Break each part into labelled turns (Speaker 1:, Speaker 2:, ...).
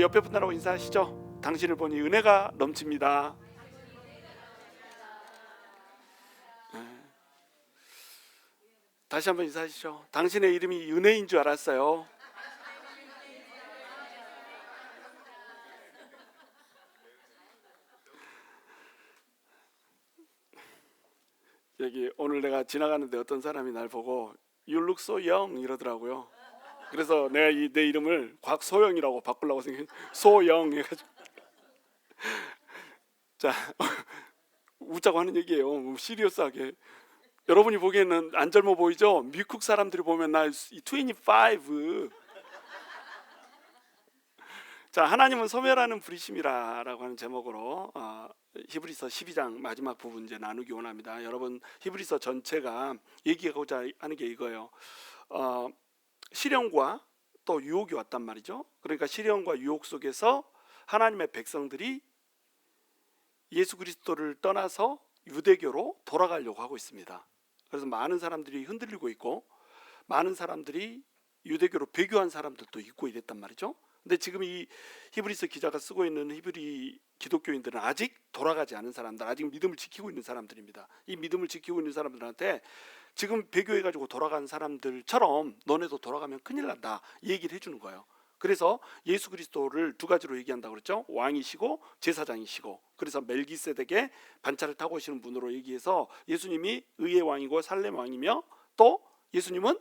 Speaker 1: 옆에 분들하고 인사하시죠. 당신을 보니 은혜가 넘칩니다. 다시 한번 인사하시죠. 당신의 이름이 은혜인 줄 알았어요. 여기 오늘 내가 지나가는데 어떤 사람이 날 보고 You look so young 이러더라고요. 그래서 내가 내 이름을 곽소영이라고 바꾸려고 생각했는데 소영 해가지고 자 웃자고 하는 얘기예요. 시리어스하게. 여러분이 보기에는 안 젊어 보이죠? 미국 사람들이 보면 나 25. 자, 하나님은 소멸하는 부리심이라고 하는 제목으로 히브리서 12장 마지막 부분 이제 나누기 원합니다. 여러분 히브리서 전체가 얘기하고자 하는 게 이거예요. 시련과 또 유혹이 왔단 말이죠. 그러니까 시련과 유혹 속에서 하나님의 백성들이 예수 그리스도를 떠나서 유대교로 돌아가려고 하고 있습니다. 그래서 많은 사람들이 흔들리고 있고 많은 사람들이 유대교로 배교한 사람들도 있고 이랬단 말이죠. 근데 지금 이 히브리서 기자가 쓰고 있는 히브리 기독교인들은 아직 돌아가지 않은 사람들, 아직 믿음을 지키고 있는 사람들입니다. 이 믿음을 지키고 있는 사람들한테 지금 배교해가지고 돌아간 사람들처럼 너네도 돌아가면 큰일 난다 이 얘기를 해주는 거예요. 그래서 예수 그리스도를 두 가지로 얘기한다고 그랬죠. 왕이시고 제사장이시고. 그래서 멜기세덱의 반차를 타고 오시는 분으로 얘기해서 예수님이 의의 왕이고 살렘 왕이며 또 예수님은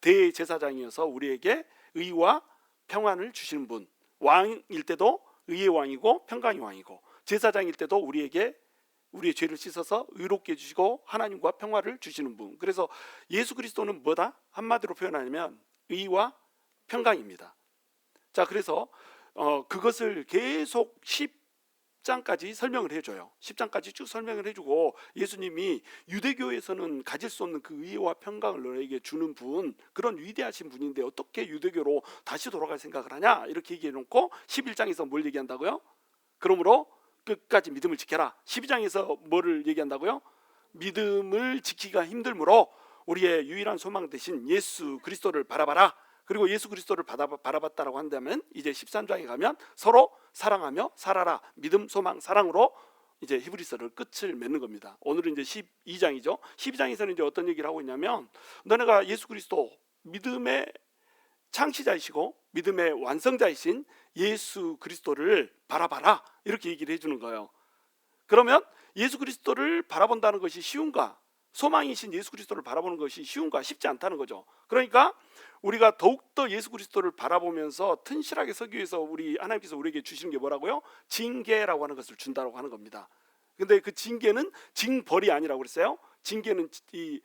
Speaker 1: 대제사장이어서 우리에게 의와 평안을 주시는 분. 왕일 때도 의의 왕이고 평강의 왕이고 제사장일 때도 우리에게 우리의 죄를 씻어서 의롭게 해주시고 하나님과 평화를 주시는 분. 그래서 예수 그리스도는 뭐다? 한마디로 표현하면 의와 평강입니다. 자, 그래서 그것을 계속 10장까지 설명을 해줘요. 10장까지 쭉 설명을 해주고 예수님이 유대교에서는 가질 수 없는 그 의와 평강을 너에게 주는 분, 그런 위대하신 분인데 어떻게 유대교로 다시 돌아갈 생각을 하냐 이렇게 얘기해 놓고 11장에서 뭘 얘기한다고요? 그러므로 끝까지 믿음을 지켜라. 12장에서 뭐를 얘기한다고요? 믿음을 지키기가 힘들므로 우리의 유일한 소망 대신 예수 그리스도를 바라봐라. 그리고 예수 그리스도를 바라봤다라고 한다면 이제 13장에 가면 서로 사랑하며 살아라. 믿음, 소망, 사랑으로 이제 히브리서를 끝을 맺는 겁니다. 오늘은 이제 12장이죠. 12장에서는 이제 어떤 얘기를 하고 있냐면 너네가 예수 그리스도 믿음의 창시자이시고 믿음의 완성자이신 예수 그리스도를 바라봐라. 이렇게 얘기를 해주는 거예요. 그러면 예수 그리스도를 바라본다는 것이 쉬운가? 소망이신 예수 그리스도를 바라보는 것이 쉬운가? 쉽지 않다는 거죠. 그러니까 우리가 더욱더 예수 그리스도를 바라보면서 튼실하게 서기 위해서 하나님께서 우리에게 주시는 게 뭐라고요? 징계라고 하는 것을 준다고 하는 겁니다. 근데 그 징계는 징벌이 아니라고 그랬어요. 징계는 이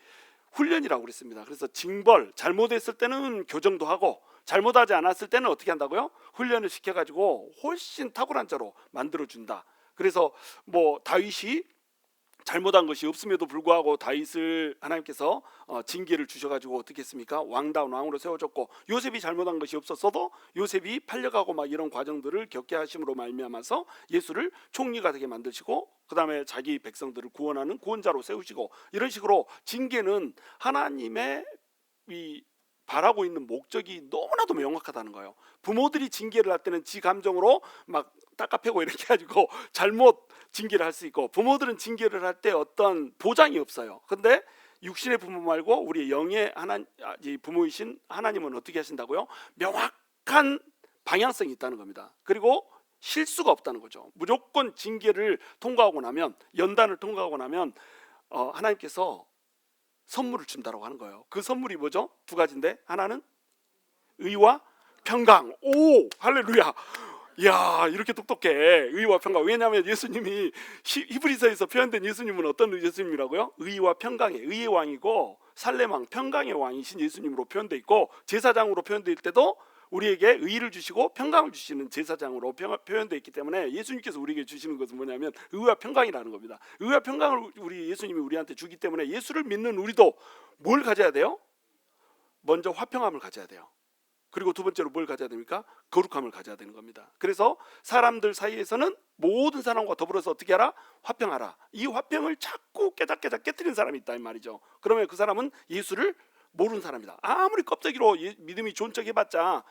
Speaker 1: 훈련이라고 그랬습니다. 그래서 징벌, 잘못했을 때는 교정도 하고 잘못하지 않았을 때는 어떻게 한다고요? 훈련을 시켜가지고 훨씬 탁월한 자로 만들어준다. 그래서 뭐 다윗이 잘못한 것이 없음에도 불구하고 다윗을 하나님께서 징계를 주셔가지고 어떻게 했습니까? 왕다운 왕으로 세워졌고 요셉이 잘못한 것이 없었어도 요셉이 팔려가고 막 이런 과정들을 겪게 하심으로 말미암아서 예수를 총리가 되게 만드시고 그 다음에 자기 백성들을 구원하는 구원자로 세우시고 이런 식으로 징계는 하나님의 이 바라고 있는 목적이 너무나도 명확하다는 거예요. 부모들이 징계를 할 때는 지 감정으로 막 닦아패고 이렇게 해가지고 잘못 징계를 할 수 있고 부모들은 징계를 할 때 어떤 보장이 없어요. 근데 육신의 부모 말고 우리 영의 부모이신 하나님은 어떻게 하신다고요? 명확한 방향성이 있다는 겁니다. 그리고 실수가 없다는 거죠. 무조건 징계를 통과하고 나면 연단을 통과하고 나면 하나님께서 선물을 준다고 하는 거예요. 그 선물이 뭐죠? 두 가지인데 하나는 의와 평강. 오, 할렐루야. 이야, 이렇게 똑똑해. 의와 평강. 왜냐하면 예수님이 히브리서에서 표현된 예수님은 어떤 예수님이라고요? 의와 평강의 의의 왕이고 살렘 왕, 평강의 왕이신 예수님으로 표현되어 있고 제사장으로 표현될 때도 우리에게 의를 주시고 평강을 주시는 제사장으로 표현되어 있기 때문에 예수님께서 우리에게 주시는 것은 뭐냐면 의와 평강이라는 겁니다. 의와 평강을 예수님이 우리한테 주기 때문에 예수를 믿는 우리도 뭘 가져야 돼요? 먼저 화평함을 가져야 돼요. 그리고 두 번째로 뭘 가져야 됩니까? 거룩함을 가져야 되는 겁니다. 그래서 사람들 사이에서는 모든 사람과 더불어서 어떻게 하라? 화평하라. 이 화평을 자꾸 깨작깨작 깨트리는 사람이 있다 이 말이죠. 그러면 그 사람은 예수를 모르는 사람이다. 아무리 껍데기로 믿음이 좋은 척 해봤자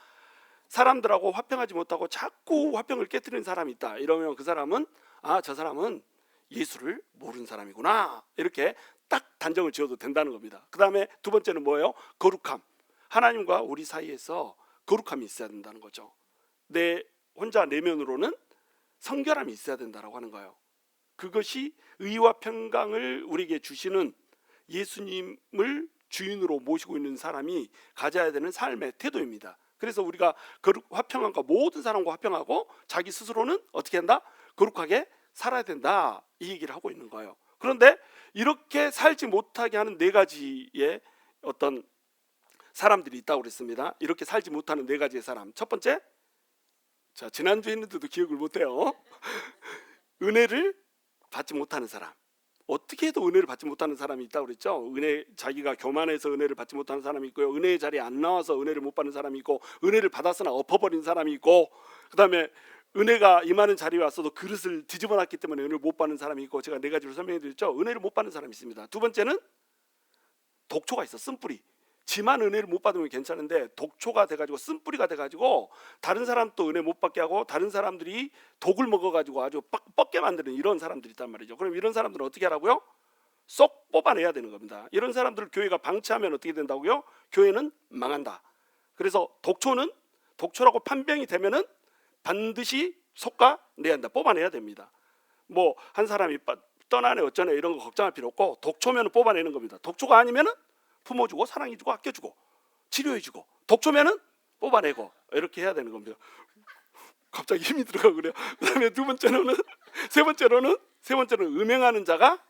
Speaker 1: 사람들하고 화평하지 못하고 자꾸 화평을 깨뜨리는 사람이 있다. 이러면 그 사람은 저 사람은 예수를 모르는 사람이구나. 이렇게 딱 단정을 지어도 된다는 겁니다. 그 다음에 두 번째는 뭐예요? 거룩함. 하나님과 우리 사이에서 거룩함이 있어야 된다는 거죠. 내 혼자 내면으로는 성결함이 있어야 된다라고 하는 거예요. 그것이 의와 평강을 우리에게 주시는 예수님을 주인으로 모시고 있는 사람이 가져야 되는 삶의 태도입니다. 그래서 우리가 화평함과 모든 사람과 화평하고 자기 스스로는 어떻게 한다? 거룩하게 살아야 된다. 이 얘기를 하고 있는 거예요. 그런데 이렇게 살지 못하게 하는 네 가지의 어떤 사람들이 있다고 그랬습니다. 이렇게 살지 못하는 네 가지의 사람. 첫 번째, 자, 지난주에 했는데도 기억을 못해요. 은혜를 받지 못하는 사람. 어떻게 해도 은혜를 받지 못하는 사람이 있다고 그랬죠. 자기가 교만해서 은혜를 받지 못하는 사람이 있고요. 은혜의 자리에 안 나와서 은혜를 못 받는 사람이 있고, 은혜를 받았으나 엎어버린 사람이 있고, 그 다음에 은혜가 임하는 자리에 왔어도 그릇을 뒤집어놨기 때문에 은혜를 못 받는 사람이 있고, 제가 네 가지로 설명해 드렸죠. 은혜를 못 받는 사람이 있습니다. 두 번째는 독초가 있어. 쓴뿌리. 지만 은혜를 못 받으면 괜찮은데 독초가 돼가지고 쓴뿌리가 돼가지고 다른 사람 또 은혜 못 받게 하고 다른 사람들이 독을 먹어가지고 아주 뻗게 만드는 이런 사람들이 있단 말이죠. 그럼 이런 사람들은 어떻게 하라고요? 쏙 뽑아내야 되는 겁니다. 이런 사람들을 교회가 방치하면 어떻게 된다고요? 교회는 망한다. 그래서 독초라고 판명이 되면은 반드시 솎아내야 한다. 뽑아내야 됩니다. 뭐 한 사람이 떠나네 어쩌네 이런 거 걱정할 필요 없고 독초면은 뽑아내는 겁니다. 독초가 아니면은 품어주고 사랑해주고 아껴주고 치료해주고, 독초면은 뽑아내고 이렇게 해야 되는 겁니다. 갑자기 힘이 들어가고 그래요. 그다음에 세 번째로는 음행하는 자가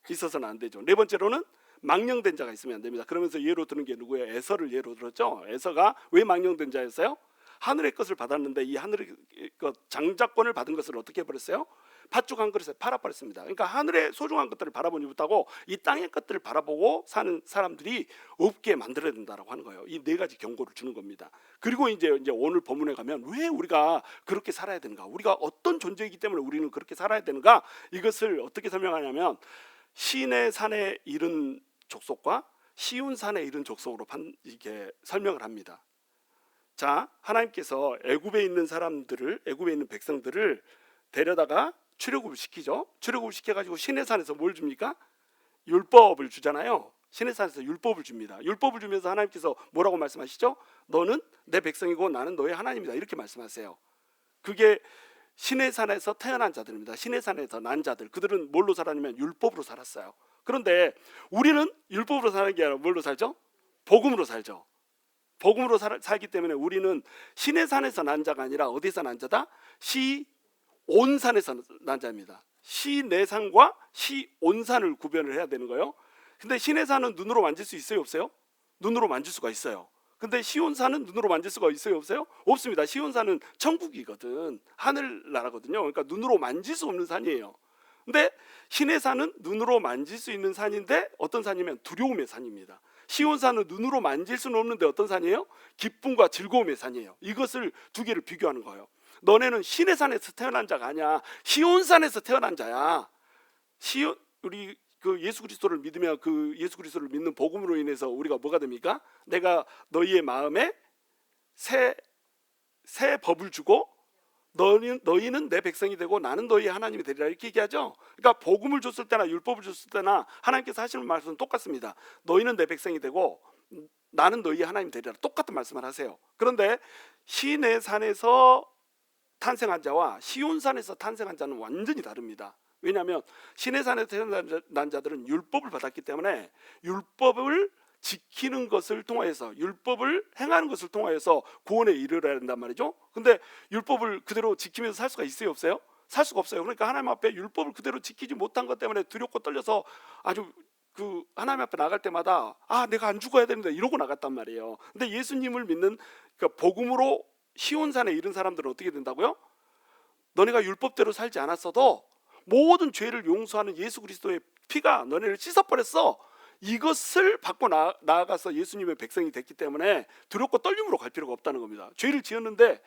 Speaker 1: 있어서는 안 되죠. 네 번째로는 망령된 자가 있으면 안 됩니다. 그러면서 예로 드는 게 누구예요? 에서를 예로 들었죠. 에서가 왜 망령된 자였어요? 하늘의 것을 받았는데 이 하늘의 것 장자권을 받은 것을 어떻게 해버렸어요? 팥죽 한 그릇에 팔아버렸습니다. 그러니까 하늘의 소중한 것들을 바라보지 못하고 이 땅의 것들을 바라보고 사는 사람들이 없게 만들어야 된다라고 하는 거예요. 이 네 가지 경고를 주는 겁니다. 그리고 이제 오늘 본문에 가면 왜 우리가 그렇게 살아야 되는가? 우리가 어떤 존재이기 때문에 우리는 그렇게 살아야 되는가? 이것을 어떻게 설명하냐면 시내 산에 이른 족속과 시온 산에 이른 족속으로 이렇게 설명을 합니다. 자, 하나님께서 애굽에 있는 백성들을 데려다가 출애굽을 시키죠. 출애굽을 시켜가지고 시내산에서 뭘 줍니까? 율법을 주잖아요. 시내산에서 율법을 줍니다. 율법을 주면서 하나님께서 뭐라고 말씀하시죠? 너는 내 백성이고 나는 너의 하나님이다. 이렇게 말씀하세요. 그게 시내산에서 태어난 자들입니다. 시내산에서 난 자들. 그들은 뭘로 살았냐면 율법으로 살았어요. 그런데 우리는 율법으로 사는 게 아니라 뭘로 살죠? 복음으로 살죠. 복음으로 살기 때문에 우리는 시내산에서 난 자가 아니라 어디서 난 자다? 시온산에서 난 자입니다. 시내산과 시온산을 구별을 해야 되는 거예요. 근데 시내산은 눈으로 만질 수 있어요, 없어요? 눈으로 만질 수가 있어요. 근데 시온산은 눈으로 만질 수가 있어요, 없어요? 없습니다. 시온산은 천국이거든. 하늘나라거든요. 그러니까 눈으로 만질 수 없는 산이에요. 근데 시내산은 눈으로 만질 수 있는 산인데 어떤 산이면 두려움의 산입니다. 시온산은 눈으로 만질 수는 없는데 어떤 산이에요? 기쁨과 즐거움의 산이에요. 이것을 두 개를 비교하는 거예요. 너네는 시내산에서 태어난 자가 아니야. 시온산에서 태어난 자야. 우리 그 예수 그리스도를 믿으면 그 예수 그리스도를 믿는 복음으로 인해서 우리가 뭐가 됩니까? 내가 너희의 마음에 새 법을 주고 너희는 내 백성이 되고 나는 너희의 하나님이 되리라 이렇게 얘기하죠. 그러니까 복음을 줬을 때나 율법을 줬을 때나 하나님께서 하시는 말씀은 똑같습니다. 너희는 내 백성이 되고 나는 너희의 하나님이 되리라 똑같은 말씀을 하세요. 그런데 시내산에서 탄생한 자와 시온산에서 탄생한 자는 완전히 다릅니다. 왜냐하면 시내산에서 태어난 자들은 율법을 받았기 때문에 율법을 지키는 것을 통하여서 율법을 행하는 것을 통하여서 구원에 이르러야 된단 말이죠. 근데 율법을 그대로 지키면서 살 수가 있어요, 없어요? 살 수가 없어요. 그러니까 하나님 앞에 율법을 그대로 지키지 못한 것 때문에 두렵고 떨려서 아주 그 하나님 앞에 나갈 때마다 내가 안 죽어야 되는데 이러고 나갔단 말이에요. 근데 예수님을 믿는 그 복음으로 시온산에 이른 사람들은 어떻게 된다고요? 너네가 율법대로 살지 않았어도 모든 죄를 용서하는 예수 그리스도의 피가 너네를 씻어버렸어. 이것을 받고 나아가서 예수님의 백성이 됐기 때문에 두렵고 떨림으로 갈 필요가 없다는 겁니다. 죄를 지었는데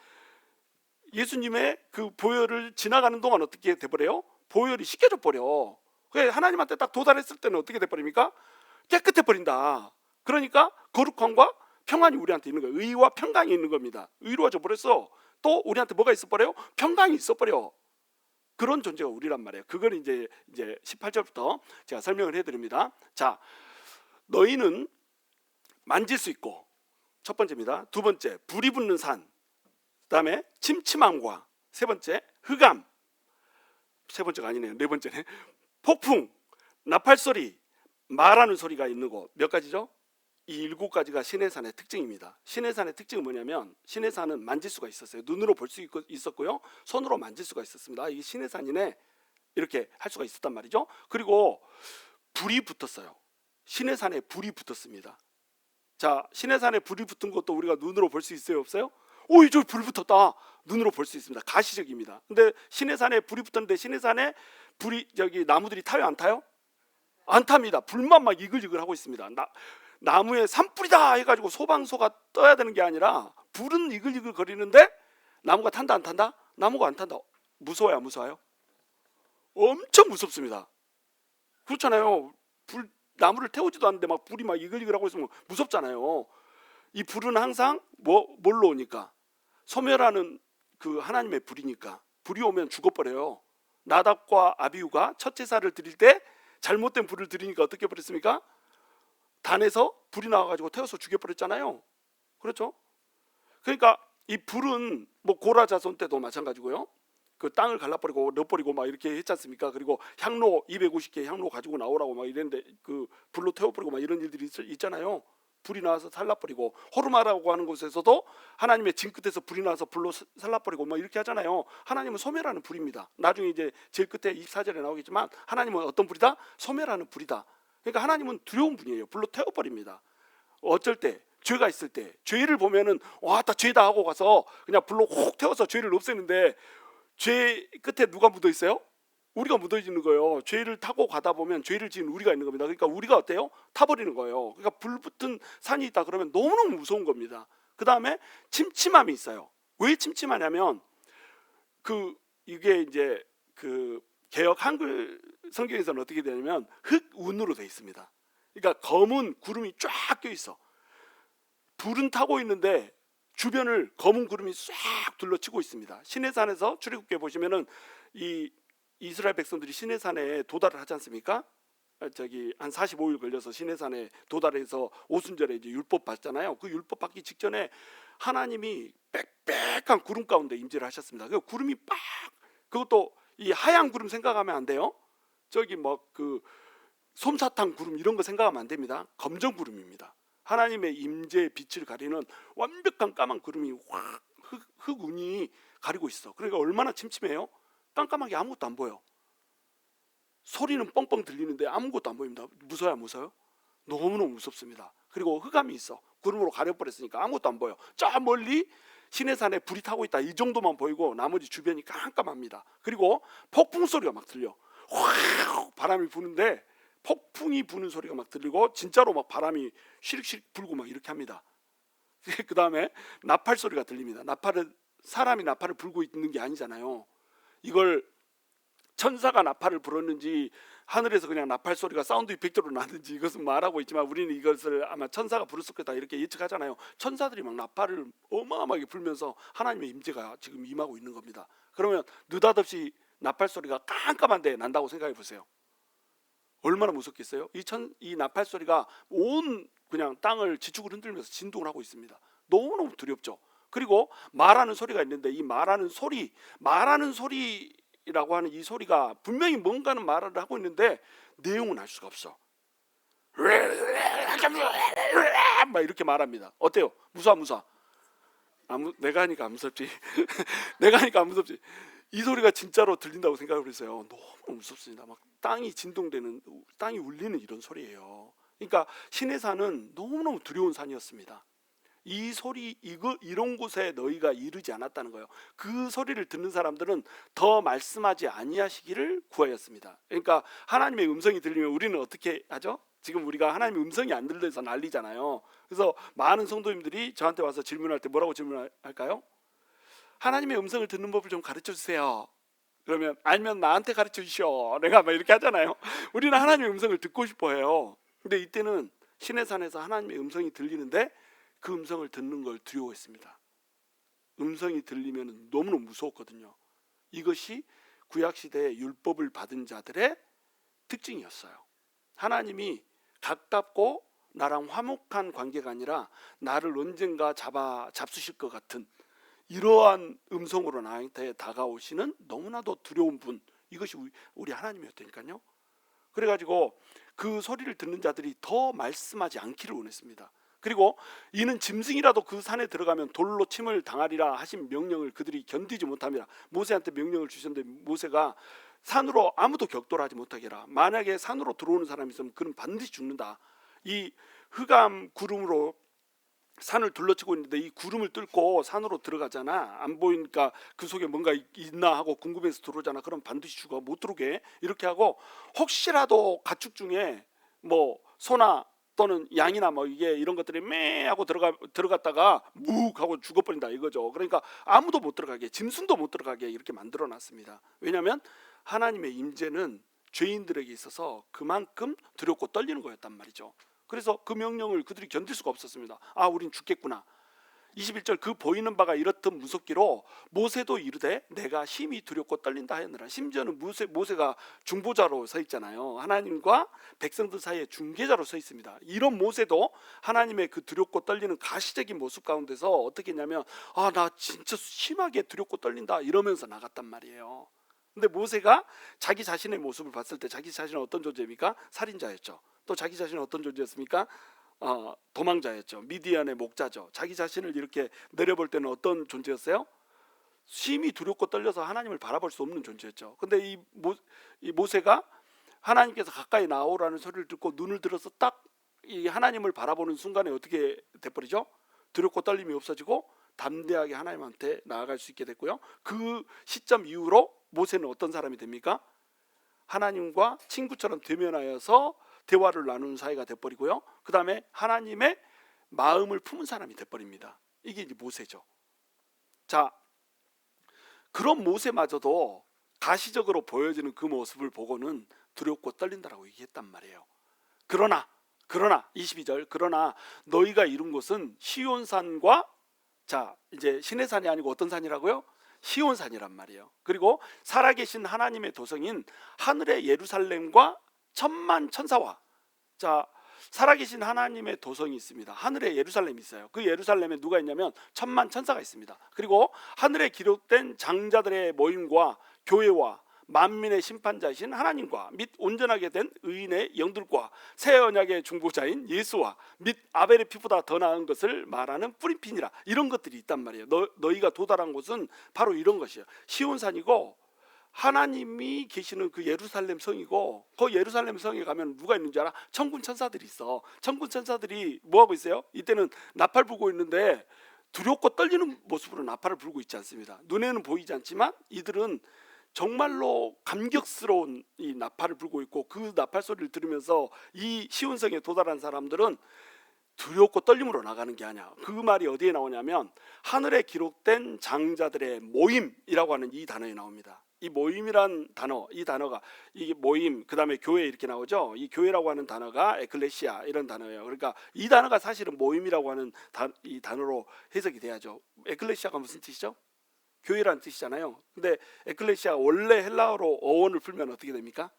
Speaker 1: 예수님의 그 보혈을 지나가는 동안 어떻게 돼버려요? 보혈이 씻겨져 버려. 하나님한테 딱 도달했을 때는 어떻게 돼버립니까? 깨끗해 버린다. 그러니까 거룩함과 평안이 우리한테 있는 거예요. 의와 평강이 있는 겁니다. 의로워져 버렸어. 또 우리한테 뭐가 있어 버려요? 평강이 있어 버려. 그런 존재가 우리란 말이에요. 그걸 이제 18절부터 제가 설명을 해드립니다. 자, 너희는 만질 수 있고, 첫 번째입니다. 두 번째, 불이 붙는 산. 그다음에 침침함과, 세 번째, 흑암. 세 번째가 아니네요. 네 번째네. 폭풍, 나팔 소리, 말하는 소리가 있는 곳. 몇 가지죠? 이 7가지가 시내산의 특징입니다. 시내산의 특징은 뭐냐면, 시내산은 만질 수가 있었어요. 눈으로 볼 수 있었고요, 손으로 만질 수가 있었습니다. 이게 시내산이네, 이렇게 할 수가 있었단 말이죠. 그리고 불이 붙었어요. 시내산에 불이 붙었습니다. 자, 시내산에 불이 붙은 것도 우리가 눈으로 볼 수 있어요, 없어요? 오, 이쪽 불 붙었다. 눈으로 볼 수 있습니다. 가시적입니다. 근데 시내산에 불이 붙었는데, 시내산에 불이, 저기 나무들이 타요, 안 타요? 안 탑니다. 불만 막 이글이글 하고 있습니다. 나무에 산불이다 해가지고 소방서가 떠야 되는 게 아니라, 불은 이글이글 거리는데 나무가 탄다, 안 탄다? 나무가 안 탄다. 무서워요, 안 무서워요? 엄청 무섭습니다. 그렇잖아요. 나무를 태우지도 않는데 막 불이 막 이글이글 하고 있으면 무섭잖아요. 이 불은 항상 뭘로 오니까? 소멸하는 그 하나님의 불이니까. 불이 오면 죽어버려요. 나답과 아비후가 첫 제사를 드릴 때 잘못된 불을 드리니까 어떻게 버렸습니까? 단에서 불이 나와가지고 태워서 죽여버렸잖아요. 그렇죠? 그러니까 이 불은 뭐 고라 자손 때도 마찬가지고요. 그 땅을 갈라버리고 넣어버리고 막 이렇게 했지 않습니까? 그리고 향로 250개 향로 가지고 나오라고 막 이랬는데 그 불로 태워버리고 막 이런 일들이 있잖아요. 불이 나와서 살라버리고, 호르마라고 하는 곳에서도 하나님의 진 끝에서 불이 나와서 불로 살라버리고 막 이렇게 하잖아요. 하나님은 소멸하는 불입니다. 나중에 이제 제일 끝에 24절에 나오겠지만, 하나님은 어떤 불이다? 소멸하는 불이다. 그러니까 하나님은 두려운 분이에요. 불로 태워버립니다. 어쩔 때, 죄가 있을 때, 죄를 보면은 와, 다 죄다 하고 가서 그냥 불로 혹 태워서 죄를 없애는데, 죄 끝에 누가 묻어 있어요? 우리가 묻어 있는 거예요. 죄를 타고 가다 보면 죄를 지은 우리가 있는 겁니다. 그러니까 우리가 어때요? 타버리는 거예요. 그러니까 불 붙은 산이 있다 그러면 너무너무 무서운 겁니다. 그 다음에 침침함이 있어요. 왜 침침하냐면, 이게 이제 그 개역 한글 성경에서는 어떻게 되냐면 흑운으로 되어 있습니다. 그러니까 검은 구름이 쫙 껴 있어. 불은 타고 있는데 주변을 검은 구름이 쫙 둘러치고 있습니다. 시내산에서 출애굽기에 보시면은 이 이스라엘 백성들이 시내산에 도달을 하지 않습니까? 저기 한 45일 걸려서 시내산에 도달해서 오순절에 이제 율법 받잖아요. 그 율법 받기 직전에 하나님이 빽빽한 구름 가운데 임재를 하셨습니다. 그 구름이 빡, 그것도 이 하얀 구름 생각하면 안 돼요. 저기 뭐 그 솜사탕 구름 이런 거 생각하면 안 됩니다. 검정 구름입니다. 하나님의 임재의 빛을 가리는 완벽한 까만 구름이 확 흑운이 가리고 있어. 그러니까 얼마나 침침해요? 깜깜하게 아무것도 안 보여. 소리는 뻥뻥 들리는데 아무것도 안 보입니다. 무서워요, 안 무서워요? 너무너무 무섭습니다. 그리고 흑암이 있어. 구름으로 가려버렸으니까 아무것도 안 보여. 저 멀리 시내산에 불이 타고 있다, 이 정도만 보이고 나머지 주변이 깜깜합니다. 그리고 폭풍 소리가 막 들려. 확 바람이 부는데 폭풍이 부는 소리가 막 들리고, 진짜로 막 바람이 시릭시릭 불고 막 이렇게 합니다. 그 다음에 나팔 소리가 들립니다. 사람이 나팔을 불고 있는 게 아니잖아요. 이걸 천사가 나팔을 불었는지 하늘에서 그냥 나팔 소리가 사운드 이펙트로 나는지 이것은 말하고 있지만, 우리는 이것을 아마 천사가 불었을 거다 이렇게 예측하잖아요. 천사들이 막 나팔을 어마어마하게 불면서 하나님의 임재가 지금 임하고 있는 겁니다. 그러면 느닷없이 나팔 소리가 깜깜한데 난다고 생각해 보세요. 얼마나 무섭겠어요? 이 나팔 소리가 온 그냥 땅을 지축을 흔들면서 진동을 하고 있습니다. 너무너무 두렵죠. 그리고 말하는 소리가 있는데, 이 말하는 소리라고 하는 이 소리가 분명히 뭔가는 말을 하고 있는데 내용은 알 수가 없어. 막 이렇게 말합니다. 어때요? 무서워? 내가 하니까 안 무섭지. 내가 하니까 안 무섭지. 이 소리가 진짜로 들린다고 생각을 했어요. 너무 무섭습니다. 막 땅이 진동되는, 땅이 울리는 이런 소리예요. 그러니까 시내산은 너무너무 두려운 산이었습니다. 이 소리, 이런 곳에 너희가 이르지 않았다는 거예요. 그 소리를 듣는 사람들은 더 말씀하지 아니하시기를 구하였습니다. 그러니까 하나님의 음성이 들리면 우리는 어떻게 하죠? 지금 우리가 하나님의 음성이 안 들려서 난리잖아요. 그래서 많은 성도님들이 저한테 와서 질문할 때 뭐라고 질문할까요? 하나님의 음성을 듣는 법을 좀 가르쳐 주세요. 그러면 알면 나한테 가르쳐 주시오. 내가 막 이렇게 하잖아요. 우리는 하나님의 음성을 듣고 싶어 해요. 근데 이때는 시내산에서 하나님의 음성이 들리는데 그 음성을 듣는 걸 두려워했습니다. 음성이 들리면 너무너무 무서웠거든요. 이것이 구약시대의 율법을 받은 자들의 특징이었어요. 하나님이 가깝고 나랑 화목한 관계가 아니라 나를 언젠가 잡수실 것 같은 이러한 음성으로 나한테 다가오시는 너무나도 두려운 분, 이것이 우리 하나님이었다니까요. 그래가지고 그 소리를 듣는 자들이 더 말씀하지 않기를 원했습니다. 그리고 이는 짐승이라도 그 산에 들어가면 돌로 침을 당하리라 하신 명령을 그들이 견디지 못합니다. 모세한테 명령을 주셨는데 모세가 산으로 아무도 격돌하지 못하게 해라. 만약에 산으로 들어오는 사람이 있으면 그는 반드시 죽는다. 이 흑암 구름으로 산을 둘러치고 있는데 이 구름을 뚫고 산으로 들어가잖아. 안 보이니까 그 속에 뭔가 있나 하고 궁금해서 들어오잖아. 그럼 반드시 죽어. 못 들어오게 이렇게 하고, 혹시라도 가축 중에 뭐 소나 또는 양이나 뭐 이게 이런 것들이 매 하고 들어갔다가 묵 하고 죽어버린다 이거죠. 그러니까 아무도 못 들어가게, 짐승도 못 들어가게 이렇게 만들어 놨습니다. 왜냐하면 하나님의 임재는 죄인들에게 있어서 그만큼 두렵고 떨리는 거였단 말이죠. 그래서 그 명령을 그들이 견딜 수가 없었습니다. 아, 우린 죽겠구나. 21절, 그 보이는 바가 이렇듯 무섭기로 모세도 이르되 내가 심히 두렵고 떨린다 하였느라. 심지어는 모세가 중보자로 서 있잖아요. 하나님과 백성들 사이에 중개자로 서 있습니다. 이런 모세도 하나님의 그 두렵고 떨리는 가시적인 모습 가운데서 어떻게 했냐면, 아, 나 진짜 심하게 두렵고 떨린다 이러면서 나갔단 말이에요. 근데 모세가 자기 자신의 모습을 봤을 때 자기 자신은 어떤 존재입니까? 살인자였죠. 또 자기 자신은 어떤 존재였습니까? 도망자였죠. 미디안의 목자죠. 자기 자신을 이렇게 내려볼 때는 어떤 존재였어요? 심히 두렵고 떨려서 하나님을 바라볼 수 없는 존재였죠. 근데 이 모세가 하나님께서 가까이 나오라는 소리를 듣고 눈을 들어서 딱 이 하나님을 바라보는 순간에 어떻게 돼버리죠? 두렵고 떨림이 없어지고 담대하게 하나님한테 나아갈 수 있게 됐고요. 그 시점 이후로 모세는 어떤 사람이 됩니까? 하나님과 친구처럼 대면하여서 대화를 나누는 사이가 돼버리고요. 그 다음에 하나님의 마음을 품은 사람이 돼버립니다. 이게 이제 모세죠. 자, 그런 모세마저도 가시적으로 보여지는 그 모습을 보고는 두렵고 떨린다라고 얘기했단 말이에요. 그러나 22절, 그러나 너희가 이룬 곳은 시온산과, 자 이제 시내산이 아니고 어떤 산이라고요? 시온산이란 말이에요. 그리고 살아계신 하나님의 도성인 하늘의 예루살렘과 천만 천사와, 자 살아계신 하나님의 도성이 있습니다. 하늘에 예루살렘이 있어요. 그 예루살렘에 누가 있냐면 천만 천사가 있습니다. 그리고 하늘에 기록된 장자들의 모임과 교회와 만민의 심판자이신 하나님과 및 온전하게 된 의인의 영들과 새 언약의 중보자인 예수와 및 아벨의 피보다 더 나은 것을 말하는 뿌리핀이라. 이런 것들이 있단 말이에요. 너희가 도달한 곳은 바로 이런 것이에요. 시온산이고 하나님이 계시는 그 예루살렘 성이고, 그 예루살렘 성에 가면 누가 있는 줄 알아? 천군 천사들이 있어. 천군 천사들이 뭐 하고 있어요? 이때는 나팔 불고 있는데 두렵고 떨리는 모습으로 나팔을 불고 있지 않습니다. 눈에는 보이지 않지만 이들은 정말로 감격스러운 이 나팔을 불고 있고, 그 나팔 소리를 들으면서 이 시온성에 도달한 사람들은 두렵고 떨림으로 나가는 게 아니야. 그 말이 어디에 나오냐면 하늘에 기록된 장자들의 모임이라고 하는 이 단어에 나옵니다. 이 모임이란 단어, 이 단어가, 이게 모임, 그 다음에 교회 이렇게 나오죠. 이 교회라고 하는 단어가 에클레시아 이런 단어예요. 그러니까 이 단어가 사실은 모임이라고 하는 이 단어로 해석이 돼야죠. 에클레시아가 무슨 뜻이죠? 교회란 뜻이잖아요. 근데 에클레시아 원래 헬라어로 어원을 풀면 어떻게 됩니까?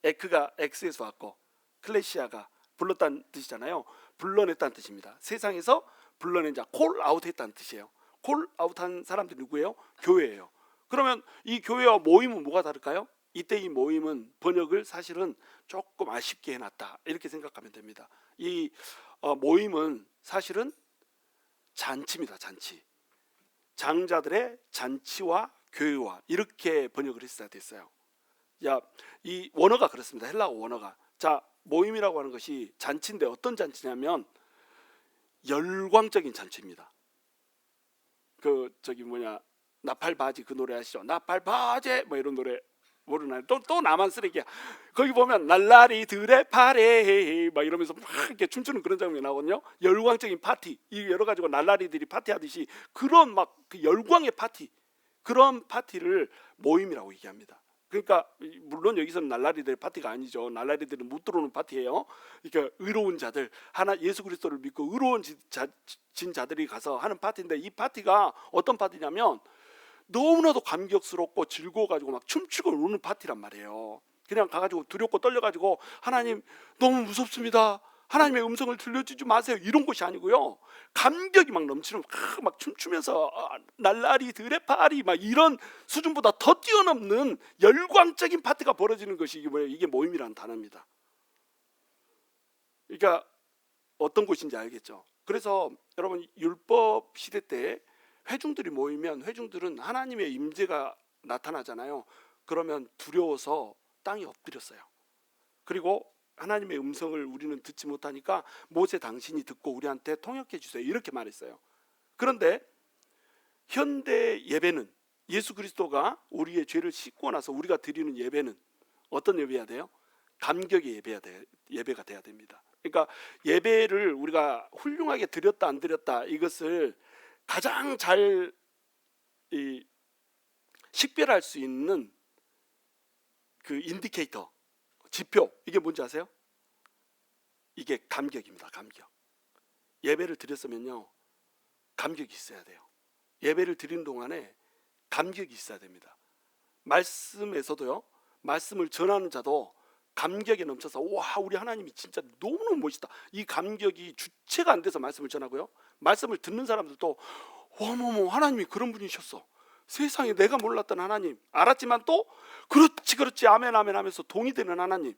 Speaker 1: 에크가 X에서 왔고 클레시아가 불렀다는 뜻이잖아요. 불러냈다는 뜻입니다. 세상에서 불러낸 자, 콜 아웃했다는 뜻이에요. 콜 아웃한 사람들이 누구예요? 교회예요. 그러면 이 교회와 모임은 뭐가 다를까요? 이때 이 모임은 번역을 사실은 조금 아쉽게 해놨다 이렇게 생각하면 됩니다. 이 모임은 사실은 잔치입니다. 잔치. 장자들의 잔치와 교회와 이렇게 번역을 했어야 됐어요. 야, 이 원어가 그렇습니다. 헬라어 원어가. 자, 모임이라고 하는 것이 잔치인데 어떤 잔치냐면 열광적인 잔치입니다. 그 저기 뭐냐, 나팔바지 그 노래 아시죠? 나팔바지 뭐 이런 노래 모르나요? 또 나만 쓰레기야. 거기 보면 날라리들의 파레 막 이러면서 막 이렇게 춤추는 그런 장면이 나오거든요. 열광적인 파티, 이 여러 가지고 날라리들이 파티하듯이 그런 막 그 열광의 파티, 그런 파티를 모임이라고 얘기합니다. 그러니까 물론 여기서는 날라리들의 파티가 아니죠. 날라리들은 못 들어오는 파티예요. 그러니까 의로운 자들, 하나 예수 그리스도를 믿고 의로운 진 자들이 가서 하는 파티인데, 이 파티가 어떤 파티냐면 너무나도 감격스럽고 즐거워가지고 막 춤추고 노는 파티란 말이에요. 그냥 가가지고 두렵고 떨려가지고 하나님 너무 무섭습니다, 하나님의 음성을 들려주지 마세요, 이런 것이 아니고요. 감격이 막 넘치는, 막 춤추면서 날라리들의 파리 막 이런 수준보다 더 뛰어넘는 열광적인 파티가 벌어지는 것이 이게 뭐예요? 이게 모임이라는 단어입니다. 그러니까 어떤 곳인지 알겠죠? 그래서 여러분, 율법 시대 때 회중들이 모이면 회중들은 하나님의 임재가 나타나잖아요. 그러면 두려워서 땅에 엎드렸어요. 그리고 하나님의 음성을 우리는 듣지 못하니까 모세 당신이 듣고 우리한테 통역해 주세요, 이렇게 말했어요. 그런데 현대 예배는, 예수 그리스도가 우리의 죄를 씻고 나서 우리가 드리는 예배는 어떤 예배야 돼요? 감격의 예배가 돼야 됩니다. 그러니까 예배를 우리가 훌륭하게 드렸다 안 드렸다, 이것을 가장 잘 식별할 수 있는 그 인디케이터, 지표, 이게 뭔지 아세요? 이게 감격입니다. 감격. 예배를 드렸으면요, 감격이 있어야 돼요. 예배를 드리는 동안에 감격이 있어야 됩니다. 말씀에서도요, 말씀을 전하는 자도 감격에 넘쳐서 와, 우리 하나님이 진짜 너무너무 멋있다, 이 감격이 주체가 안 돼서 말씀을 전하고요, 말씀을 듣는 사람들도 어머머, 하나님이 그런 분이셨어, 세상에 내가 몰랐던 하나님, 알았지만 또 그렇지 아멘 아멘 하면서 동의되는 하나님,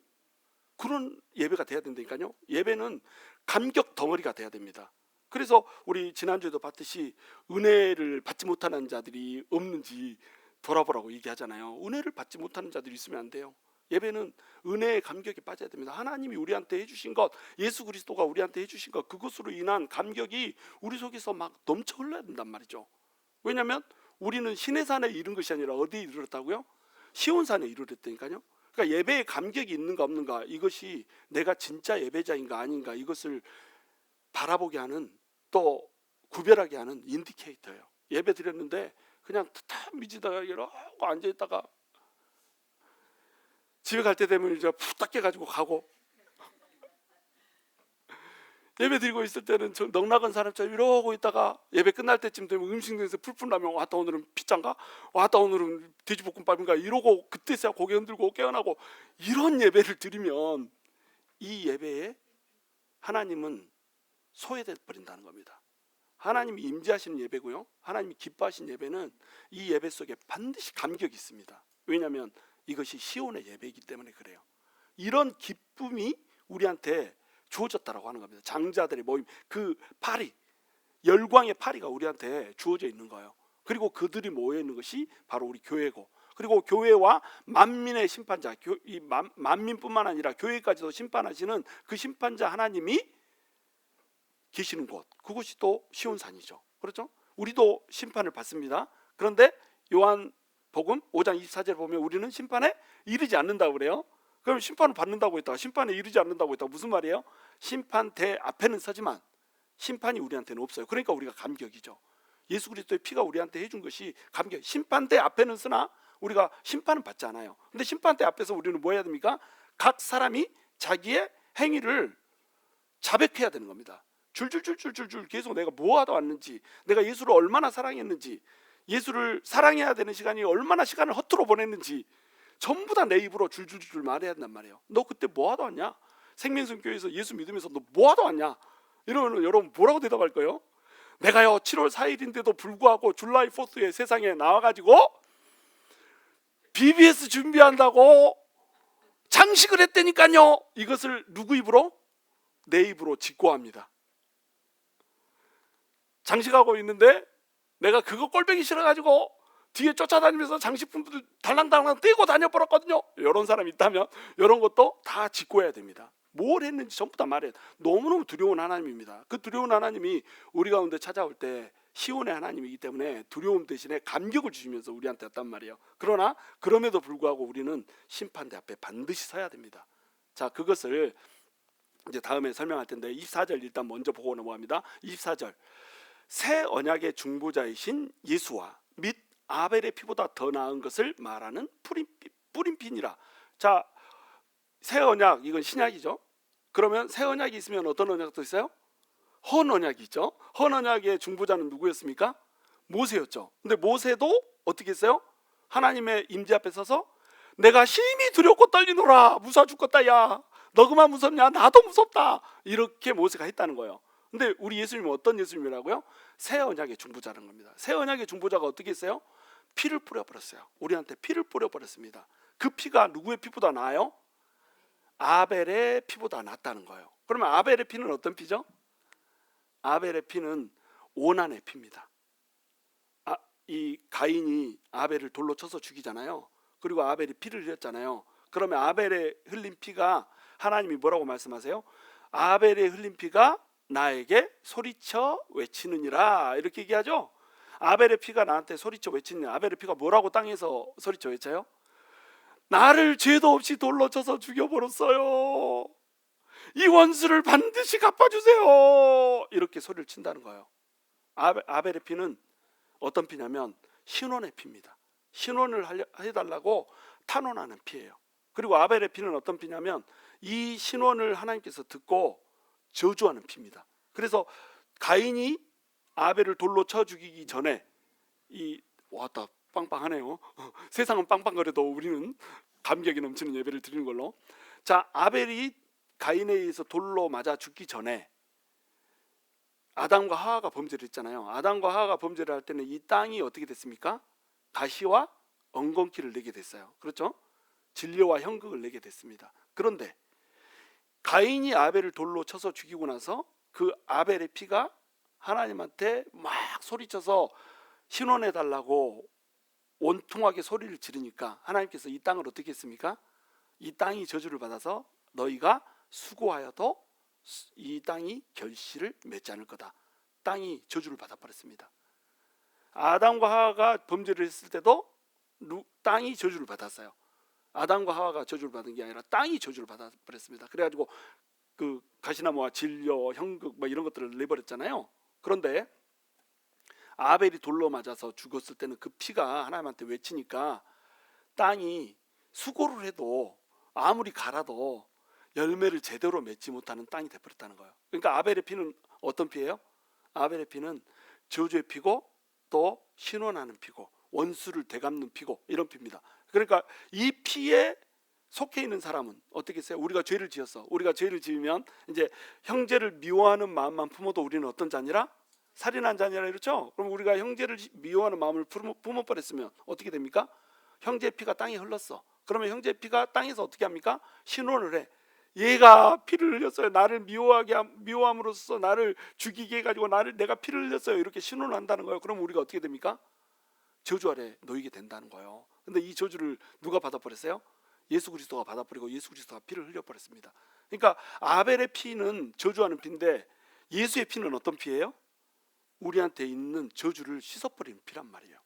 Speaker 1: 그런 예배가 돼야 된다니까요. 예배는 감격 덩어리가 돼야 됩니다. 그래서 우리 지난주에도 봤듯이 은혜를 받지 못하는 자들이 없는지 돌아보라고 얘기하잖아요. 은혜를 받지 못하는 자들이 있으면 안 돼요. 예배는 은혜의 감격에 빠져야 됩니다. 하나님이 우리한테 해주신 것, 예수 그리스도가 우리한테 해주신 것, 그것으로 인한 감격이 우리 속에서 막 넘쳐 흘러야 된단 말이죠. 왜냐하면 우리는 시내산에 이른 것이 아니라 어디에 이르렀다고요? 시온산에 이르렀다니까요. 그러니까 예배에 감격이 있는가 없는가, 이것이 내가 진짜 예배자인가 아닌가, 이것을 바라보게 하는, 또 구별하게 하는 인디케이터예요. 예배 드렸는데 그냥 다 미지다가 이러고 앉아있다가 집에 갈 때 되면 이제 푹 깨가지고 가고, 예배 드리고 있을 때는 저 넉나간 사람처럼 이러고 있다가 예배 끝날 때쯤 되면 음식 내서 풀풀 나면 왔다 오늘은 피자인가, 왔다 오늘은 돼지볶음밥인가, 이러고 그때서야 고개 흔들고 깨어나고, 이런 예배를 드리면 이 예배에 하나님은 소외돼 버린다는 겁니다. 하나님이 임재하시는 예배고요, 하나님이 기뻐하시는 예배는 이 예배 속에 반드시 감격이 있습니다. 왜냐하면 이것이 시온의 예배이기 때문에 그래요. 이런 기쁨이 우리한테 주어졌다라고 하는 겁니다. 장자들의 모임, 그 파리, 열광의 파리가 우리한테 주어져 있는 거예요. 그리고 그들이 모여 있는 것이 바로 우리 교회고, 그리고 교회와 만민의 심판자, 이 만민뿐만 아니라 교회까지도 심판하시는 그 심판자 하나님이 계시는 곳, 그곳이 또 시온산이죠. 그렇죠? 우리도 심판을 받습니다. 그런데 요한복음 5장 24절 보면 우리는 심판에 이르지 않는다고 그래요. 그럼 심판을 받는다고 했다가 심판에 이르지 않는다고 했다가 무슨 말이에요? 심판대 앞에는 서지만 심판이 우리한테는 없어요. 그러니까 우리가 감격이죠. 예수 그리스도의 피가 우리한테 해준 것이 감격. 심판대 앞에는 서나 우리가 심판은 받지 않아요. 근데 심판대 앞에서 우리는 뭐 해야 됩니까? 각 사람이 자기의 행위를 자백해야 되는 겁니다. 줄줄줄줄줄 계속 내가 뭐 하다 왔는지, 내가 예수를 얼마나 사랑했는지, 예수를 사랑해야 되는 시간이 얼마나 시간을 허투루 보냈는지 전부 다 내 입으로 줄줄줄 말해야 된단 말이에요. 너 그때 뭐 하다 왔냐? 생명성교회에서 예수 믿으면서 너 뭐 하다 왔냐? 이러면 여러분 뭐라고 대답할 거예요? 내가요 7월 4일인데도 불구하고 줄라이 4에 세상에 나와가지고 BBS 준비한다고 장식을 했다니까요. 이것을 누구 입으로? 내 입으로 직고합니다. 장식하고 있는데 내가 그거 꼴보기 싫어가지고 뒤에 쫓아다니면서 장식품들 달랑달랑 떼고 다녀버렸거든요. 이런 사람이 있다면 이런 것도 다 직고해야 됩니다. 뭘 했는지 전부 다 말해야 돼. 너무너무 두려운 하나님입니다. 그 두려운 하나님이 우리 가운데 찾아올 때 시온의 하나님이기 때문에 두려움 대신에 감격을 주시면서 우리한테 왔단 말이에요. 그러나 그럼에도 불구하고 우리는 심판대 앞에 반드시 서야 됩니다. 자, 그것을 이제 다음에 설명할 텐데 24절 일단 먼저 보고 넘어갑니다. 24절, 새 언약의 중보자이신 예수와 및 아벨의 피보다 더 나은 것을 말하는 뿌린 피니라. 자, 새 언약, 이건 신약이죠. 그러면 새 언약이 있으면 어떤 언약도 있어요? 헌 언약이 있죠. 헌 언약의 중보자는 누구였습니까? 모세였죠. 근데 모세도 어떻게 했어요? 하나님의 임재 앞에 서서 내가 심히 두렵고 떨리노라, 무서워 죽겠다. 야, 너 그만 무섭냐? 나도 무섭다. 이렇게 모세가 했다는 거예요. 근데 우리 예수님은 어떤 예수님이라고요? 새 언약의 중보자라는 겁니다. 새 언약의 중보자가 어떻게 했어요? 피를 뿌려버렸어요. 우리한테 피를 뿌려버렸습니다. 그 피가 누구의 피보다 나아요? 아벨의 피보다 낫다는 거예요. 그러면 아벨의 피는 어떤 피죠? 아벨의 피는 오난의 피입니다. 이 가인이 아벨을 돌로 쳐서 죽이잖아요. 그리고 아벨이 피를 흘렸잖아요. 그러면 아벨의 흘린 피가, 하나님이 뭐라고 말씀하세요? 아벨의 흘린 피가 나에게 소리쳐 외치느니라, 이렇게 얘기하죠. 아벨의 피가 나한테 소리쳐 외치느니라. 아벨의 피가 뭐라고 땅에서 소리쳐 외쳐요? 나를 죄도 없이 돌로 쳐서 죽여버렸어요. 이 원수를 반드시 갚아주세요. 이렇게 소리를 친다는 거예요. 아벨의 피는 어떤 피냐면 신원의 피입니다. 신원을 해달라고 탄원하는 피예요. 그리고 아벨의 피는 어떤 피냐면 이 신원을 하나님께서 듣고 저주하는 피입니다. 그래서 가인이 아벨을 돌로 쳐 죽이기 전에 왔다 빵빵하네요. 세상은 빵빵거려도 우리는 감격이 넘치는 예배를 드리는 걸로. 자, 아벨이 가인에 의해서 돌로 맞아 죽기 전에 아담과 하와가 범죄를 했잖아요. 아담과 하와가 범죄를 할 때는 이 땅이 어떻게 됐습니까? 가시와 엉겅퀴를 내게 됐어요. 그렇죠? 진료와 형극을 내게 됐습니다. 그런데 가인이 아벨을 돌로 쳐서 죽이고 나서 그 아벨의 피가 하나님한테 막 소리쳐서 신원해 달라고 온통하게 소리를 지르니까 하나님께서 이 땅을 어떻게 했습니까? 이 땅이 저주를 받아서 너희가 수고하여도 이 땅이 결실을 맺지 않을 거다. 땅이 저주를 받아버렸습니다. 아담과 하와가 범죄를 했을 때도 땅이 저주를 받았어요. 아담과 하와가 저주를 받은 게 아니라 땅이 저주를 받아버렸습니다. 그래가지고 그 가시나무와 진료, 형극 뭐 이런 것들을 내버렸잖아요. 그런데 아벨이 돌로 맞아서 죽었을 때는 그 피가 하나님한테 외치니까 땅이 수고를 해도 아무리 갈아도 열매를 제대로 맺지 못하는 땅이 되어버렸다는 거예요. 그러니까 아벨의 피는 어떤 피예요? 아벨의 피는 저주의 피고 또 신원하는 피고 원수를 되갚는 피고 이런 피입니다. 그러니까 이 피에 속해 있는 사람은 어떻게 했어요? 우리가 죄를 지었어. 우리가 죄를 지으면 이제 형제를 미워하는 마음만 품어도 우리는 어떤 자니라? 살인한 자니라, 이렇죠? 그럼 우리가 형제를 미워하는 마음을 품어버렸으면 어떻게 됩니까? 형제의 피가 땅에 흘렀어. 그러면 형제의 피가 땅에서 어떻게 합니까? 신원을 해. 얘가 피를 흘렸어요. 나를 미워함으로써 나를 죽이게 해가지고 내가 피를 흘렸어요. 이렇게 신원을 한다는 거예요. 그럼 우리가 어떻게 됩니까? 저주 아래 놓이게 된다는 거예요. 근데 이 저주를 누가 받아버렸어요? 예수 그리스도가 받아버리고 예수 그리스도가 피를 흘려버렸습니다. 그러니까 아벨의 피는 저주하는 피인데 예수의 피는 어떤 피예요? 우리한테 있는 저주를 씻어버리는 피란 말이에요.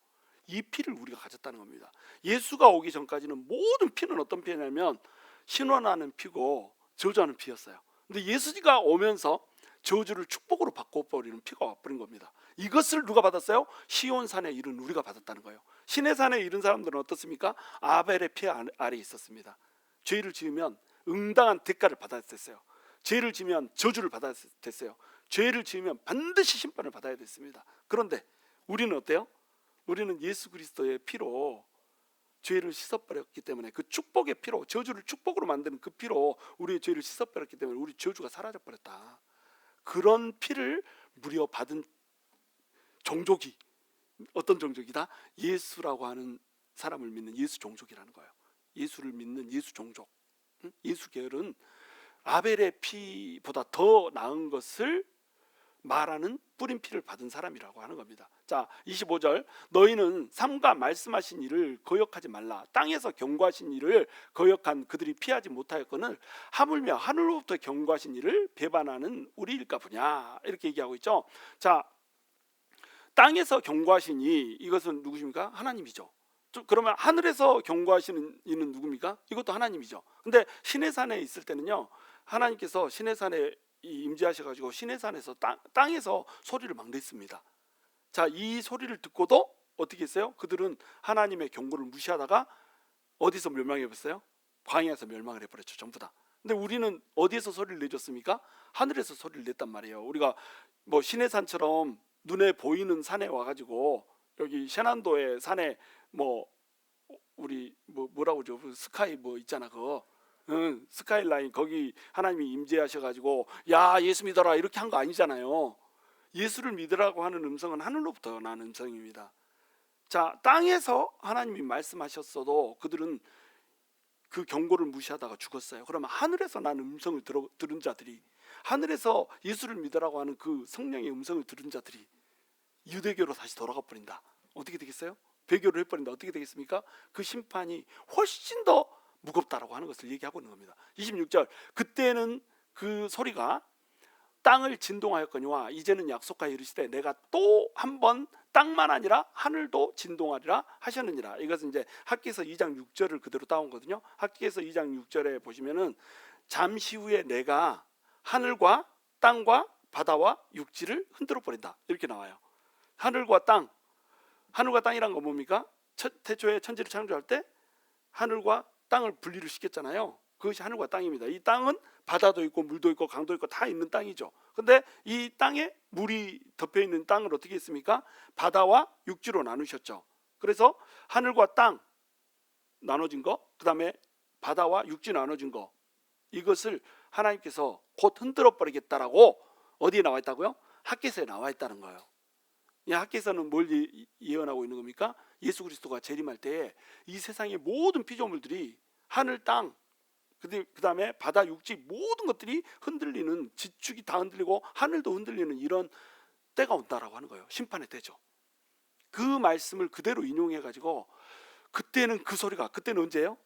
Speaker 1: 이 피를 우리가 가졌다는 겁니다. 예수가 오기 전까지는 모든 피는 어떤 피냐면 신원하는 피고 저주하는 피였어요. 근데 예수가 오면서 저주를 축복으로 바꿔버리는 피가 와버린 겁니다. 이것을 누가 받았어요? 시온산에 이른 우리가 받았다는 거예요. 시내산에 이른 사람들은 어떻습니까? 아벨의 피 아래 있었습니다. 죄를 지으면 응당한 대가를 받아야 됐어요. 죄를 지으면 저주를 받아야 됐어요. 죄를 지으면 반드시 심판을 받아야 됐습니다. 그런데 우리는 어때요? 우리는 예수 그리스도의 피로 죄를 씻어버렸기 때문에, 그 축복의 피로, 저주를 축복으로 만드는 그 피로 우리의 죄를 씻어버렸기 때문에 우리 저주가 사라져버렸다. 그런 피를 무려 받은 종족이 어떤 종족이다? 예수라고 하는 사람을 믿는 예수 종족이라는 거예요. 예수를 믿는 예수 종족. 예수 계열은 아벨의 피보다 더 나은 것을 말하는 뿌린 피를 받은 사람이라고 하는 겁니다. 자, 25절. 너희는 삼가 말씀하신 일을 거역하지 말라. 땅에서 경고하신 일을 거역한 그들이 피하지 못하였거늘 하물며 하늘로부터 경고하신 일을 배반하는 우리일까 보냐, 이렇게 얘기하고 있죠. 자, 땅에서 경고하신 이것은 누구십니까? 하나님이죠. 그러면 하늘에서 경고하시는 이는 누굽니까? 이것도 하나님이죠. 근데 시내산에 있을 때는요, 하나님께서 시내산에 임재하셔가지고 시내산에서 땅에서 소리를 막 냈습니다. 자, 이 소리를 듣고도 어떻게 했어요? 그들은 하나님의 경고를 무시하다가 어디서 멸망해 버렸어요? 광야에서 멸망을 해버렸죠, 전부 다. 근데 우리는 어디에서 소리를 내줬습니까? 하늘에서 소리를 냈단 말이에요. 우리가 뭐 시내산처럼 눈에 보이는 산에 와가지고 여기 셰난도의 산에 뭐 우리 뭐라고 그러죠? 그 스카이 뭐 있잖아, 그거. 응, 스카이라인 거기 하나님이 임재하셔가지고 야 예수 믿어라 이렇게 한 거 아니잖아요. 예수를 믿으라고 하는 음성은 하늘로부터 나는 음성입니다. 자, 땅에서 하나님이 말씀하셨어도 그들은 그 경고를 무시하다가 죽었어요. 그러면 하늘에서 난 음성을 들은 자들이, 하늘에서 예수를 믿으라고 하는 그 성령의 음성을 들은 자들이 유대교로 다시 돌아가 버린다. 어떻게 되겠어요? 배교를 해버린다. 어떻게 되겠습니까? 그 심판이 훨씬 더 무겁다라고 하는 것을 얘기하고 있는 겁니다. 26절, 그때는 그 소리가 땅을 진동하였거니와 이제는 약속하여 이르시되 내가 또 한 번 땅만 아니라 하늘도 진동하리라 하셨느니라. 이것은 이제 학기에서 2장 6절을 그대로 따온 거거든요. 학기에서 2장 6절에 보시면은 잠시 후에 내가 하늘과 땅과 바다와 육지를 흔들어 버린다 이렇게 나와요. 하늘과 땅, 하늘과 땅이란 건 뭡니까? 태초에 천지를 창조할 때 하늘과 땅을 분리를 시켰잖아요. 그것이 하늘과 땅입니다. 이 땅은 바다도 있고 물도 있고 강도 있고 다 있는 땅이죠. 근데 이 땅에 물이 덮여 있는 땅을 어떻게 했습니까? 바다와 육지로 나누셨죠. 그래서 하늘과 땅 나눠진 거, 그 다음에 바다와 육지 나눠진 거, 이것을 하나님께서 곧 흔들어 버리겠다라고 어디에 나와 있다고요? 학개서에 나와 있다는 거예요. 이 학개서는 뭘 예언하고 있는 겁니까? 예수 그리스도가 재림할 때에 이 세상의 모든 피조물들이 하늘, 땅, 그 다음에 바다, 육지 모든 것들이 흔들리는, 지축이 다 흔들리고 하늘도 흔들리는 이런 때가 온다라고 하는 거예요. 심판의 때죠. 그 말씀을 그대로 인용해 가지고 그때는 그 소리가, 그때는 언제예요?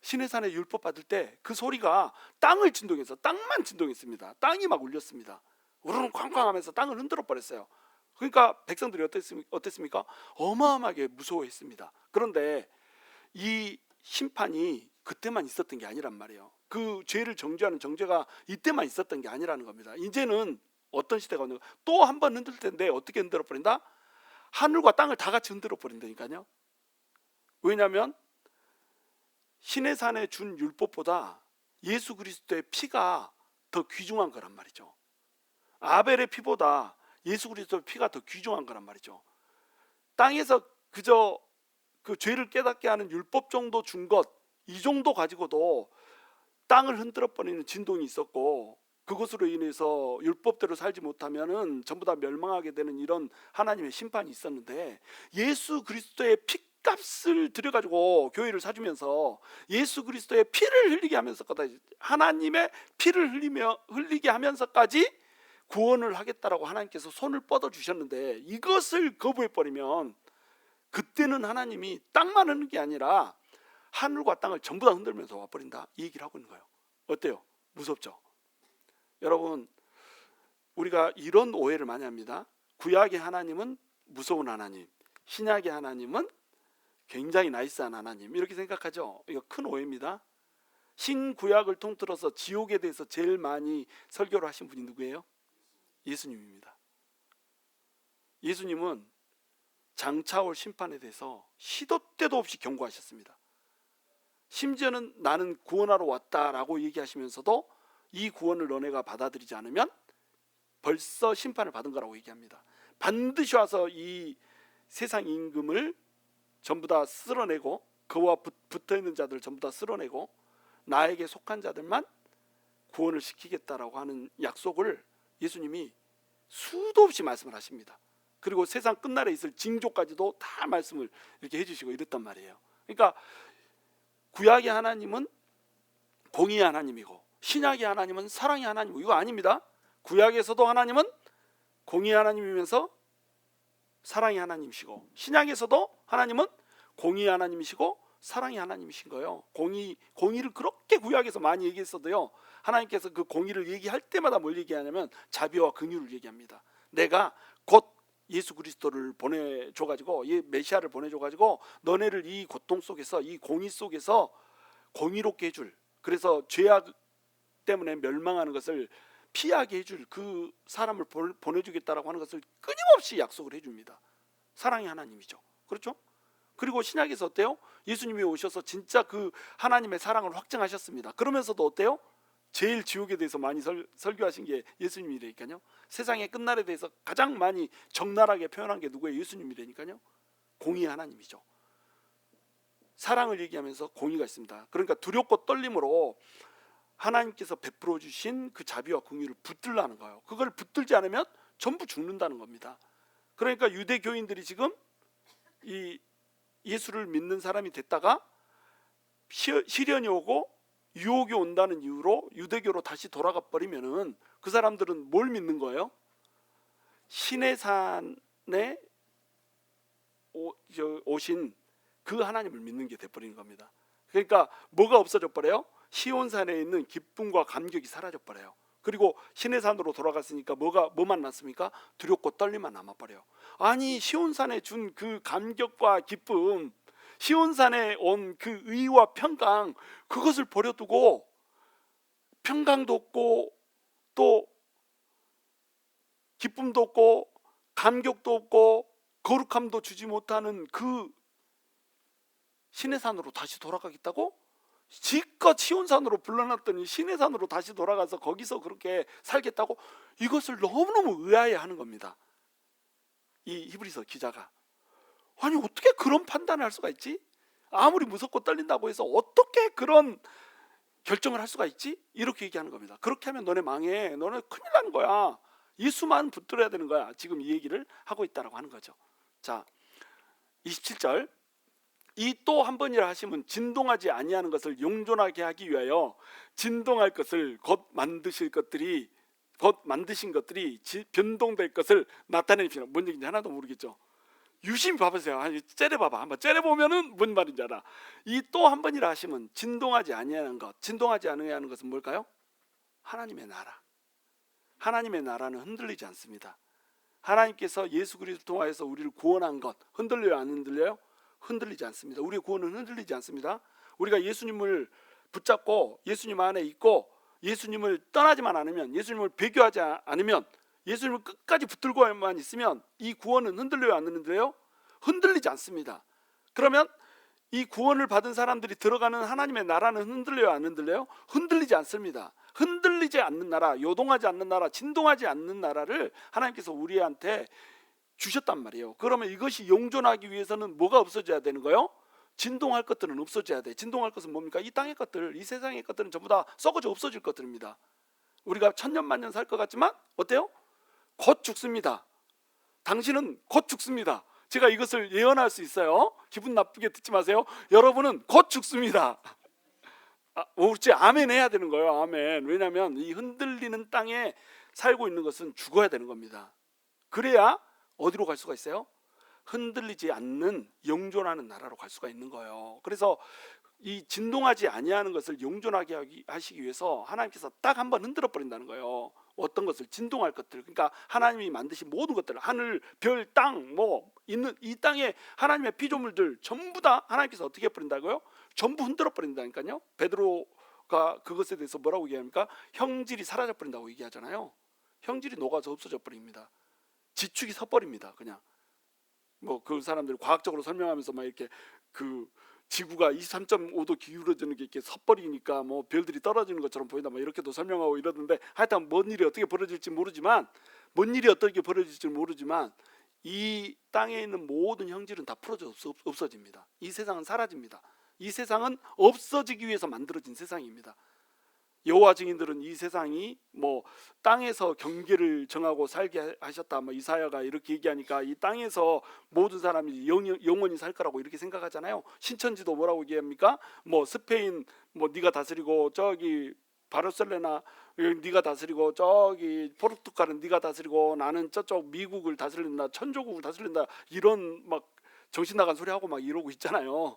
Speaker 1: 시내산에 율법 받을 때 그 소리가 땅을 진동해서, 땅만 진동했습니다. 땅이 막 울렸습니다. 우르릉 쾅쾅 하면서 땅을 흔들어 버렸어요. 그러니까 백성들이 어땠습니까? 어마어마하게 무서워했습니다. 그런데 이 심판이 그때만 있었던 게 아니란 말이에요. 그 죄를 정죄하는 정죄가 이때만 있었던 게 아니라는 겁니다. 이제는 어떤 시대가 오는 거예요? 또 한 번 흔들 텐데 어떻게 흔들어 버린다? 하늘과 땅을 다 같이 흔들어 버린다니까요. 왜냐하면 시내산에 준 율법보다 예수 그리스도의 피가 더 귀중한 거란 말이죠. 아벨의 피보다 예수 그리스도의 피가 더 귀중한 거란 말이죠. 땅에서 그저 그 죄를 깨닫게 하는 율법 정도 준 것, 이 정도 가지고도 땅을 흔들어 버리는 진동이 있었고, 그것으로 인해서 율법대로 살지 못하면은 전부 다 멸망하게 되는 이런 하나님의 심판이 있었는데, 예수 그리스도의 피값을 들여가지고 교회를 사주면서 예수 그리스도의 피를 흘리게 하면서까지, 하나님의 피를 흘리게 하면서까지 구원을 하겠다라고 하나님께서 손을 뻗어 주셨는데, 이것을 거부해 버리면 그때는 하나님이 땅만 흔는 게 아니라 하늘과 땅을 전부 다 흔들면서 와버린다, 이 얘기를 하고 있는 거예요. 어때요? 무섭죠? 여러분, 우리가 이런 오해를 많이 합니다. 구약의 하나님은 무서운 하나님, 신약의 하나님은 굉장히 나이스한 하나님, 이렇게 생각하죠. 이거 큰 오해입니다. 신구약을 통틀어서 지옥에 대해서 제일 많이 설교를 하신 분이 누구예요? 예수님입니다. 예수님은 장차 올 심판에 대해서 시도 때도 없이 경고하셨습니다. 심지어는 나는 구원하러 왔다라고 얘기하시면서도 이 구원을 너네가 받아들이지 않으면 벌써 심판을 받은 거라고 얘기합니다. 반드시 와서 이 세상 임금을 전부 다 쓸어내고, 그와 붙어있는 자들 전부 다 쓸어내고 나에게 속한 자들만 구원을 시키겠다라고 하는 약속을 예수님이 수도 없이 말씀을 하십니다. 그리고 세상 끝날에 있을 징조까지도 다 말씀을 이렇게 해주시고 이랬단 말이에요. 그러니까 구약의 하나님은 공의의 하나님이고 신약의 하나님은 사랑의 하나님이고, 이거 아닙니다. 구약에서도 하나님은 공의의 하나님이면서 사랑의 하나님이시고, 신약에서도 하나님은 공의의 하나님이시고 사랑의 하나님이신 거예요. 공의를 그렇게 구약에서 많이 얘기했어도요, 하나님께서 그 공의를 얘기할 때마다 뭘 얘기하냐면 자비와 긍휼을 얘기합니다. 내가 곧 예수 그리스도를 보내줘가지고, 이 메시아를 보내줘가지고 너네를 이 고통 속에서, 이 공의 속에서 공의롭게 해줄, 그래서 죄악 때문에 멸망하는 것을 피하게 해줄 그 사람을 보내주겠다라고 하는 것을 끊임없이 약속을 해줍니다. 사랑의 하나님이죠. 그렇죠? 그리고 신약에서 어때요? 예수님이 오셔서 진짜 그 하나님의 사랑을 확증하셨습니다. 그러면서도 어때요? 제일 지옥에 대해서 많이 설교하신 게 예수님이라니까요. 세상의 끝날에 대해서 가장 많이 적나라하게 표현한 게 누구예요? 예수님이라니까요. 공의의 하나님이죠. 사랑을 얘기하면서 공의가 있습니다. 그러니까 두렵고 떨림으로 하나님께서 베풀어 주신 그 자비와 공의를 붙들라는 거예요. 그걸 붙들지 않으면 전부 죽는다는 겁니다. 그러니까 유대교인들이 지금 이 예수를 믿는 사람이 됐다가 시련이 오고 유혹이 온다는 이유로 유대교로 다시 돌아가 버리면은 그 사람들은 뭘 믿는 거예요? 신의 산에 오신 그 하나님을 믿는 게 돼버리는 겁니다. 그러니까 뭐가 없어져 버려요? 시온산에 있는 기쁨과 감격이 사라져 버려요. 그리고 신의 산으로 돌아갔으니까 뭐만 남습니까? 두렵고 떨림만 남아버려요. 아니, 시온산에 준 그 감격과 기쁨, 시온산에 온 그 의와 평강, 그것을 버려두고 평강도 없고 또 기쁨도 없고 감격도 없고 거룩함도 주지 못하는 그 신의 산으로 다시 돌아가겠다고? 지껏 시온산으로 불러놨더니 신의 산으로 다시 돌아가서 거기서 그렇게 살겠다고? 이것을 너무너무 의아해하는 겁니다. 이 히브리서 기자가. 아니, 어떻게 그런 판단을 할 수가 있지? 아무리 무섭고 떨린다고 해서 어떻게 그런 결정을 할 수가 있지? 이렇게 얘기하는 겁니다. 그렇게 하면 너네 망해. 너네 큰일 나는 거야. 예수만 붙들어야 되는 거야. 지금 이 얘기를 하고 있다라고 하는 거죠. 자, 27절. 이 또 한 번이라 하시면 진동하지 아니하는 것을 용존하게 하기 위하여 진동할 것을 곧 만드신 것들이 변동될 것을 나타내십시오. 뭔 얘기인지 하나도 모르겠죠. 유심히 봐보세요. 째려봐봐. 한번 째려보면은 뭔 말인지 알아. 이 또 한 번이라 하시면 진동하지 아니하는 것. 진동하지 아니하는 것은 뭘까요? 하나님의 나라. 하나님의 나라는 흔들리지 않습니다. 하나님께서 예수 그리스도를 통하여서 우리를 구원한 것 흔들려요, 안 흔들려요? 흔들리지 않습니다. 우리의 구원은 흔들리지 않습니다. 우리가 예수님을 붙잡고 예수님 안에 있고 예수님을 떠나지만 않으면, 예수님을 배교하지 않으면, 예수님을 끝까지 붙들고만 있으면 이 구원은 흔들려요, 안 흔들려요? 흔들리지 않습니다. 그러면 이 구원을 받은 사람들이 들어가는 하나님의 나라는 흔들려요, 안 흔들려요? 흔들리지 않습니다. 흔들리지 않는 나라, 요동하지 않는 나라, 진동하지 않는 나라를 하나님께서 우리한테 주셨단 말이에요. 그러면 이것이 용존하기 위해서는 뭐가 없어져야 되는 거예요? 진동할 것들은 없어져야 돼. 진동할 것은 뭡니까? 이 땅의 것들, 이 세상의 것들은 전부 다 썩어져 없어질 것들입니다. 우리가 천년만년 살 것 같지만 어때요? 곧 죽습니다. 당신은 곧 죽습니다. 제가 이것을 예언할 수 있어요. 기분 나쁘게 듣지 마세요. 여러분은 곧 죽습니다. 그렇지, 아멘 해야 되는 거예요. 아멘. 왜냐하면 이 흔들리는 땅에 살고 있는 것은 죽어야 되는 겁니다. 그래야 어디로 갈 수가 있어요? 흔들리지 않는 영존하는 나라로 갈 수가 있는 거예요. 그래서 이 진동하지 아니하는 것을 용존하게 하시기 위해서 하나님께서 딱 한 번 흔들어 버린다는 거예요. 어떤 것을? 진동할 것들. 그러니까 하나님이 만드신 모든 것들, 하늘, 별, 땅, 뭐 있는 이 땅에 하나님의 피조물들 전부 다 하나님께서 어떻게 해버린다고요? 전부 흔들어 버린다니까요. 베드로가 그것에 대해서 뭐라고 얘기합니까? 형질이 사라져 버린다고 얘기하잖아요. 형질이 녹아서 없어져 버립니다. 지축이 서버립니다. 그냥 뭐 그 사람들이 과학적으로 설명하면서 막 이렇게 그 지구가 23.5도 기울어지는 게 이렇게 섣버리니까 뭐 별들이 떨어지는 것처럼 보인다, 뭐 이렇게도 설명하고 이러던데, 하여튼 뭔 일이 어떻게 벌어질지 모르지만 이 땅에 있는 모든 형질은 다 풀어져 없어집니다. 이 세상은 사라집니다. 이 세상은 없어지기 위해서 만들어진 세상입니다. 여호와 증인들은 이 세상이 뭐 땅에서 경계를 정하고 살게 하셨다, 뭐 이사야가 이렇게 얘기하니까 이 땅에서 모든 사람이 영원히 살 거라고 이렇게 생각하잖아요. 신천지도 뭐라고 얘기합니까? 뭐 스페인 뭐 네가 다스리고, 저기 바르셀로나 네가 다스리고, 저기 포르투갈은 네가 다스리고, 나는 저쪽 미국을 다스린다, 천조국을 다스린다, 이런 막 정신 나간 소리 하고 막 이러고 있잖아요.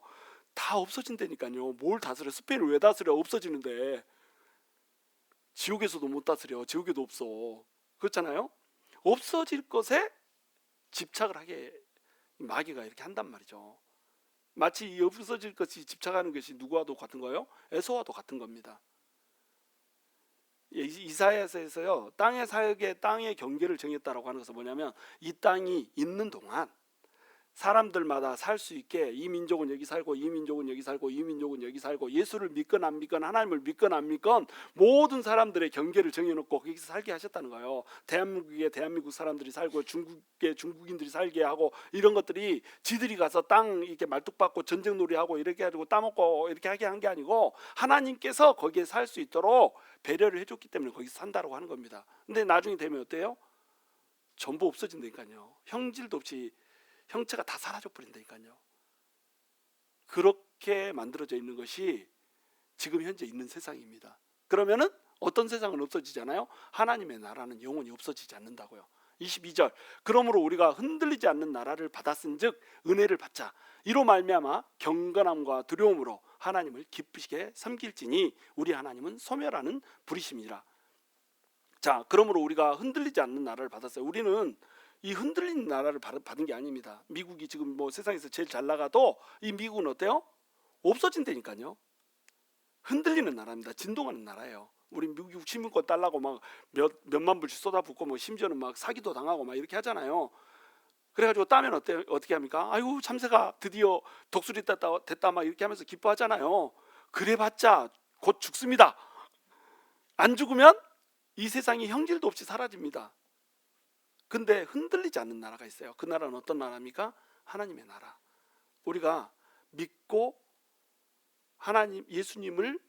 Speaker 1: 다 없어진다니까요. 뭘 다스려? 스페인을 왜 다스려? 없어지는데. 지옥에서도 못 다스려. 지옥에도 없어. 그렇잖아요. 없어질 것에 집착을 하게 마귀가 이렇게 한단 말이죠. 마치 이 없어질 것이 집착하는 것이 누구와도 같은 거예요? 에서와도 같은 겁니다. 이사야서에서요, 땅의 사역에 땅의 경계를 정했다라고 하는 것은 뭐냐면 이 땅이 있는 동안 사람들마다 살 수 있게 이 민족은 여기 살고 이 민족은 여기 살고 이 민족은 여기 살고 예수를 믿건 안 믿건 하나님을 믿건 안 믿건 모든 사람들의 경계를 정해놓고 거기서 살게 하셨다는 거예요. 대한민국에 대한민국 사람들이 살고 중국에 중국인들이 살게 하고 이런 것들이 지들이 가서 땅 이렇게 말뚝박고 전쟁놀이하고 이렇게 해가지고 따먹고 이렇게 하게 한 게 아니고 하나님께서 거기에 살 수 있도록 배려를 해줬기 때문에 거기서 산다고 하는 겁니다. 근데 나중에 되면 어때요? 전부 없어진다니까요. 형질도 없이 형체가 다 사라져 버린다니까요. 그렇게 만들어져 있는 것이 지금 현재 있는 세상입니다. 그러면은 어떤 세상은 없어지잖아요. 하나님의 나라는 영원히 없어지지 않는다고요. 22절 그러므로 우리가 흔들리지 않는 나라를 받았은즉 은혜를 받자. 이로 말미암아 경건함과 두려움으로 하나님을 기쁘시게 섬길지니 우리 하나님은 소멸하는 불이심이라. 자, 그러므로 우리가 흔들리지 않는 나라를 받았어요. 우리는 이 흔들리는 나라를 받은 게 아닙니다. 미국이 지금 뭐 세상에서 제일 잘 나가도 이 미국은 어때요? 없어진다니까요. 흔들리는 나라입니다. 진동하는 나라예요. 우리 미국 시민권 달라고 막 몇만 불씩 쏟아붓고 뭐 심지어는 막 사기도 당하고 막 이렇게 하잖아요. 그래가지고 따면 어떻게 합니까? 아이고 참새가 드디어 독수리 됐다 막 이렇게 하면서 기뻐하잖아요. 그래봤자 곧 죽습니다. 안 죽으면 이 세상이 형질도 없이 사라집니다. 근데 흔들리지 않는 나라가 있어요. 그 나라는 어떤 나라입니까? 하나님의 나라. 우리가 믿고 하나님 예수님을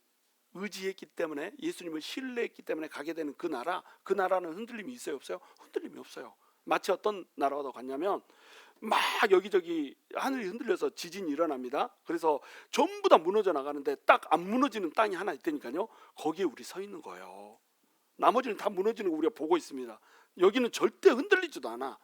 Speaker 1: 의지했기 때문에 예수님을 신뢰했기 때문에 가게 되는 그 나라는 흔들림이 있어요, 없어요? 흔들림이 없어요. 마치 어떤 나라와 같냐면 막 여기저기 하늘이 흔들려서 지진이 일어납니다. 그래서 전부 다 무너져 나가는데 딱 안 무너지는 땅이 하나 있다니까요. 거기에 우리 서 있는 거예요. 나머지는 다 무너지는 거 우리가 보고 있습니다. 여기는 절대 흔들리지도 않아.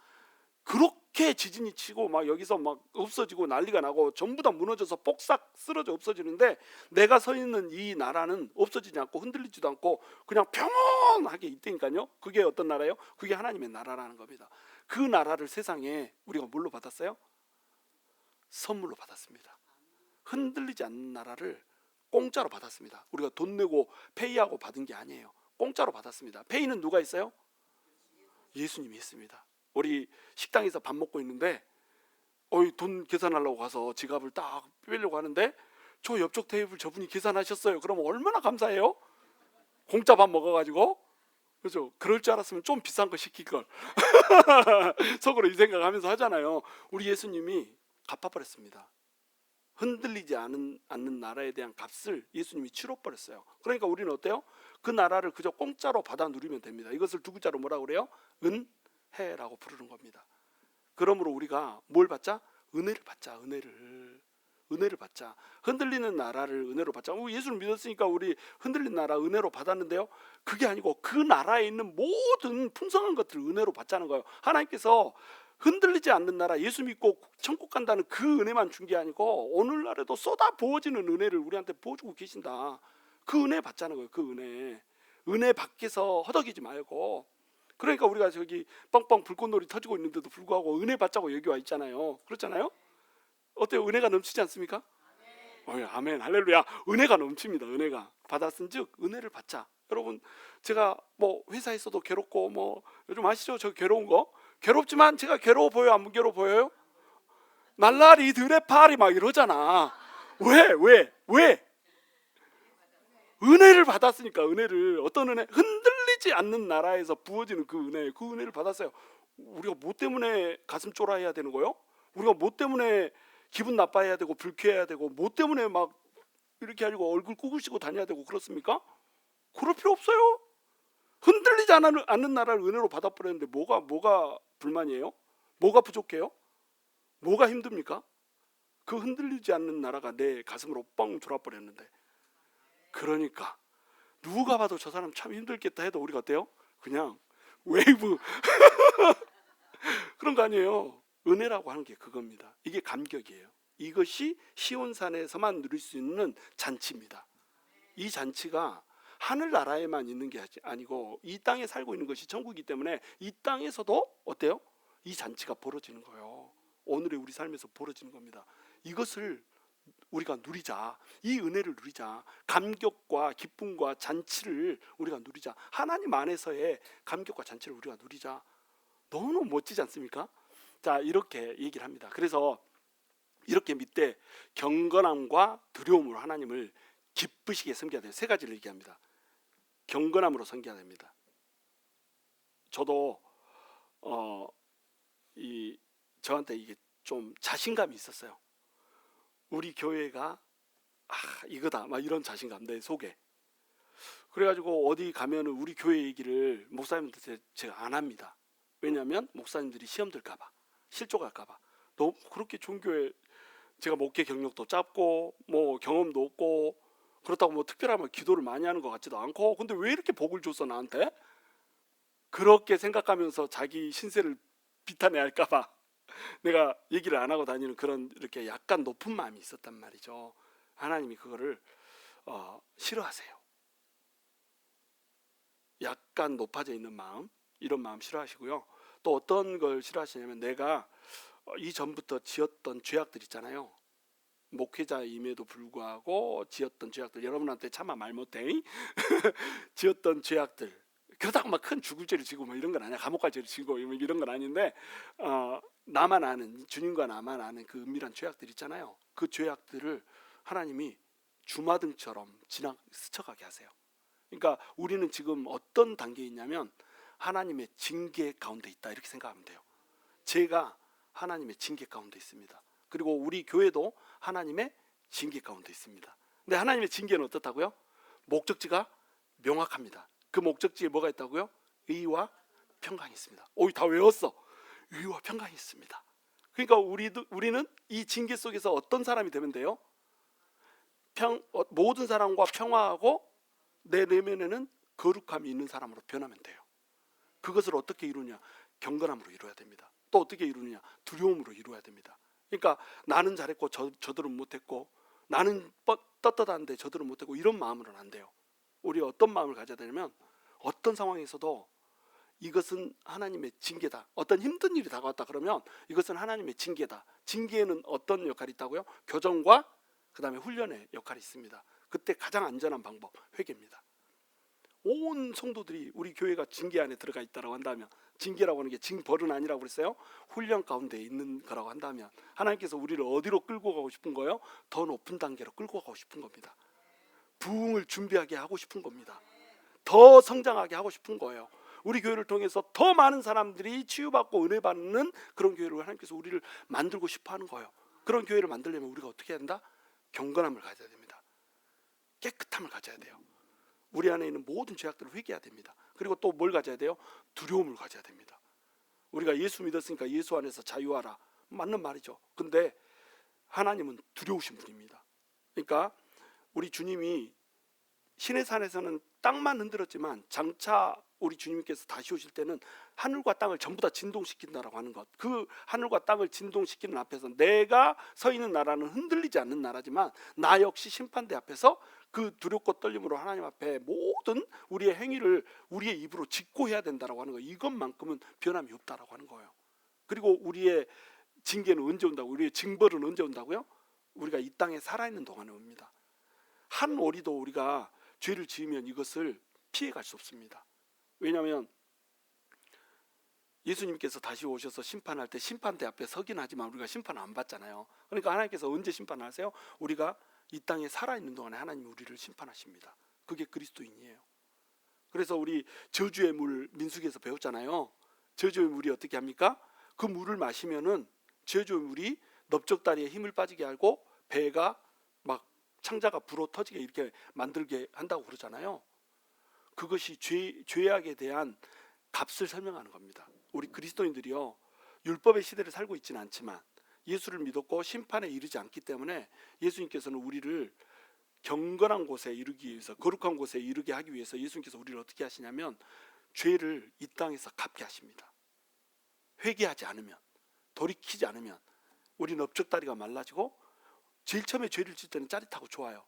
Speaker 1: 그렇게 지진이 치고 막 여기서 막 없어지고 난리가 나고 전부 다 무너져서 뽁싹 쓰러져 없어지는데 내가 서 있는 이 나라는 없어지지 않고 흔들리지도 않고 그냥 평온하게 있다니까요. 그게 어떤 나라예요? 그게 하나님의 나라라는 겁니다. 그 나라를 세상에 우리가 뭘로 받았어요? 선물로 받았습니다. 흔들리지 않는 나라를 공짜로 받았습니다. 우리가 돈 내고 페이하고 받은 게 아니에요. 공짜로 받았습니다. 페이는 누가 있어요? 예수님이 있습니다. 우리 식당에서 밥 먹고 있는데 돈 계산하려고 가서 지갑을 딱 빼려고 하는데 저 옆쪽 테이블 저분이 계산하셨어요. 그러면 얼마나 감사해요? 공짜 밥 먹어가지고. 그렇죠? 그럴 줄 알았으면 좀 비싼 거 시킬 걸. 속으로 이 생각하면서 하잖아요. 우리 예수님이 갚아버렸습니다. 흔들리지 않는 나라에 대한 값을 예수님이 치러버렸어요. 그러니까 우리는 어때요? 그 나라를 그저 공짜로 받아 누리면 됩니다. 이것을 두 글자로 뭐라고 그래요? 은혜라고 부르는 겁니다. 그러므로 우리가 뭘 받자? 은혜를 받자. 은혜를 받자. 흔들리는 나라를 은혜로 받자. 예수를 믿었으니까 우리 흔들린 나라 은혜로 받았는데요. 그게 아니고 그 나라에 있는 모든 풍성한 것들을 은혜로 받자는 거예요. 하나님께서 흔들리지 않는 나라, 예수 믿고 천국 간다는 그 은혜만 준 게 아니고 오늘날에도 쏟아 부어지는 은혜를 우리한테 부어주고 계신다. 그 은혜 받자는 거예요. 그 은혜 밖에서 허덕이지 말고. 그러니까 우리가 저기 뻥뻥 불꽃놀이 터지고 있는데도 불구하고 은혜 받자고 여기 와 있잖아요. 그렇잖아요? 어때요? 은혜가 넘치지 않습니까? 아멘, 할렐루야. 은혜가 넘칩니다. 은혜가 받았은즉 은혜를 받자. 여러분, 제가 뭐 회사에서도 괴롭고 뭐 요즘 아시죠? 저 괴로운 거. 괴롭지만 제가 괴로워 보여요? 안 괴로워 보여요? 날라리 드레파리 막 이러잖아. 왜? 은혜를 받았으니까. 은혜를. 어떤 은혜? 흔들리지 않는 나라에서 부어지는 그 은혜를 받았어요. 우리가 뭐 때문에 가슴 쫄아해야 되는 거예요? 우리가 뭐 때문에 기분 나빠해야 되고 불쾌해야 되고 뭐 때문에 막 이렇게 하고 얼굴 꾸그시고 다녀야 되고 그렇습니까? 그럴 필요 없어요. 흔들리지 않는 나라를 은혜로 받아버렸는데 뭐가 불만이에요? 뭐가 부족해요? 뭐가 힘듭니까? 그 흔들리지 않는 나라가 내 가슴으로 뻥 졸아버렸는데. 그러니까 누가 봐도 저 사람 참 힘들겠다 해도 우리가 어때요? 그냥 웨이브 그런 거 아니에요. 은혜라고 하는 게 그겁니다. 이게 감격이에요. 이것이 시온산에서만 누릴 수 있는 잔치입니다. 이 잔치가 하늘나라에만 있는 게 아니고 이 땅에 살고 있는 것이 천국이기 때문에 이 땅에서도 어때요? 이 잔치가 벌어지는 거예요. 오늘의 우리 삶에서 벌어지는 겁니다. 이것을 우리가 누리자. 이 은혜를 누리자. 감격과 기쁨과 잔치를 우리가 누리자. 하나님 안에서의 감격과 잔치를 우리가 누리자. 너무 멋지지 않습니까? 자, 이렇게 얘기를 합니다. 그래서 이렇게 믿되 경건함과 두려움으로 하나님을 기쁘시게 섬겨야 돼요. 세 가지를 얘기합니다. 경건함으로 섬겨야 됩니다. 저도 저한테 이게 좀 자신감이 있었어요. 우리 교회가 이거다, 막 이런 자신감 내 속에. 그래가지고 어디 가면은 우리 교회 얘기를 목사님한테 제가 안 합니다. 왜냐하면 목사님들이 시험 들까봐, 실족할까봐. 너무 그렇게 좋은 교회, 제가 목회 경력도 짧고 뭐 경험도 없고 그렇다고 뭐 특별하면 기도를 많이 하는 것 같지도 않고, 근데 왜 이렇게 복을 줬어 나한테? 그렇게 생각하면서 자기 신세를 비탄해야 할까봐 내가 얘기를 안 하고 다니는 그런 이렇게 약간 높은 마음이 있었단 말이죠. 하나님이 그거를 싫어하세요. 약간 높아져 있는 마음, 이런 마음 싫어하시고요. 또 어떤 걸 싫어하시냐면, 내가 이전부터 지었던 죄악들 있잖아요. 목회자임에도 불구하고 지었던 죄악들, 여러분한테 차마 말 못해 지었던 죄악들, 그러다가 막 큰 죽을 죄를 지고 뭐 이런 건 아니야. 감옥 갈 죄를 지고 이런 건 아닌데, 나만 아는, 주님과 나만 아는 그 은밀한 죄악들 있잖아요. 그 죄악들을 하나님이 주마등처럼 스쳐가게 하세요. 그러니까 우리는 지금 어떤 단계에 있냐면 하나님의 징계 가운데 있다, 이렇게 생각하면 돼요. 제가 하나님의 징계 가운데 있습니다. 그리고 우리 교회도 하나님의 징계 가운데 있습니다. 근데 하나님의 징계는 어떻다고요? 목적지가 명확합니다. 그 목적지에 뭐가 있다고요? 의와 평강이 있습니다. 다 외웠어. 의와 평강이 있습니다. 그러니까 우리는 이 징계 속에서 어떤 사람이 되면 돼요? 모든 사람과 평화하고 내 내면에는 거룩함이 있는 사람으로 변하면 돼요. 그것을 어떻게 이루냐? 경건함으로 이루어야 됩니다. 또 어떻게 이루느냐? 두려움으로 이루어야 됩니다. 그러니까 나는 잘했고 저들은 못했고, 나는 떳떳한데 저들은 못했고, 이런 마음으로는 안 돼요. 우리 어떤 마음을 가져야 되냐면, 어떤 상황에서도 이것은 하나님의 징계다. 어떤 힘든 일이 다가왔다 그러면 이것은 하나님의 징계다. 징계에는 어떤 역할이 있다고요? 교정과 그 다음에 훈련의 역할이 있습니다. 그때 가장 안전한 방법, 회개입니다. 온 성도들이 우리 교회가 징계 안에 들어가 있다고 한다면, 징계라고 하는 게 징벌은 아니라고 그랬어요. 훈련 가운데 있는 거라고 한다면, 하나님께서 우리를 어디로 끌고 가고 싶은 거예요? 더 높은 단계로 끌고 가고 싶은 겁니다. 부흥을 준비하게 하고 싶은 겁니다. 더 성장하게 하고 싶은 거예요. 우리 교회를 통해서 더 많은 사람들이 치유받고 은혜 받는 그런 교회를 하나님께서 우리를 만들고 싶어 하는 거예요. 그런 교회를 만들려면 우리가 어떻게 해야 된다? 경건함을 가져야 됩니다. 깨끗함을 가져야 돼요. 우리 안에 있는 모든 죄악들을 회개해야 됩니다. 그리고 또 뭘 가져야 돼요? 두려움을 가져야 됩니다. 우리가 예수 믿었으니까 예수 안에서 자유하라, 맞는 말이죠. 근데 하나님은 두려우신 분입니다. 그러니까 우리 주님이 시내산에서는 땅만 흔들었지만 장차 우리 주님께서 다시 오실 때는 하늘과 땅을 전부 다 진동시킨다라고 하는 것, 그 하늘과 땅을 진동시키는 앞에서 내가 서 있는 나라는 흔들리지 않는 나라지만 나 역시 심판대 앞에서 그 두렵고 떨림으로 하나님 앞에 모든 우리의 행위를 우리의 입으로 직고해야 된다라고 하는 거예요. 이것만큼은 변함이 없다라고 하는 거예요. 그리고 우리의 징계는 언제 온다고? 우리의 징벌은 언제 온다고요? 우리가 이 땅에 살아있는 동안에 옵니다. 한 오리도 우리가 죄를 지으면 이것을 피해갈 수 없습니다. 왜냐하면 예수님께서 다시 오셔서 심판할 때 심판대 앞에 서긴 하지만 우리가 심판 안 받잖아요. 그러니까 하나님께서 언제 심판하세요? 우리가 이 땅에 살아있는 동안에 하나님이 우리를 심판하십니다. 그게 그리스도인이에요. 그래서 우리 저주의 물 민수기에서 배웠잖아요. 저주의 물이 어떻게 합니까? 그 물을 마시면은 저주의 물이 넓적다리에 힘을 빠지게 하고 배가 막 창자가 불어 터지게 이렇게 만들게 한다고 그러잖아요. 그것이 죄악에 대한 값을 설명하는 겁니다. 우리 그리스도인들이요, 율법의 시대를 살고 있지는 않지만 예수를 믿었고 심판에 이르지 않기 때문에 예수님께서는 우리를 경건한 곳에 이르기 위해서, 거룩한 곳에 이르게 하기 위해서 예수님께서 우리를 어떻게 하시냐면 죄를 이 땅에서 갚게 하십니다. 회개하지 않으면, 돌이키지 않으면 우리는 넓적다리가 말라지고, 제일 처음에 죄를 질 때는 짜릿하고 좋아요.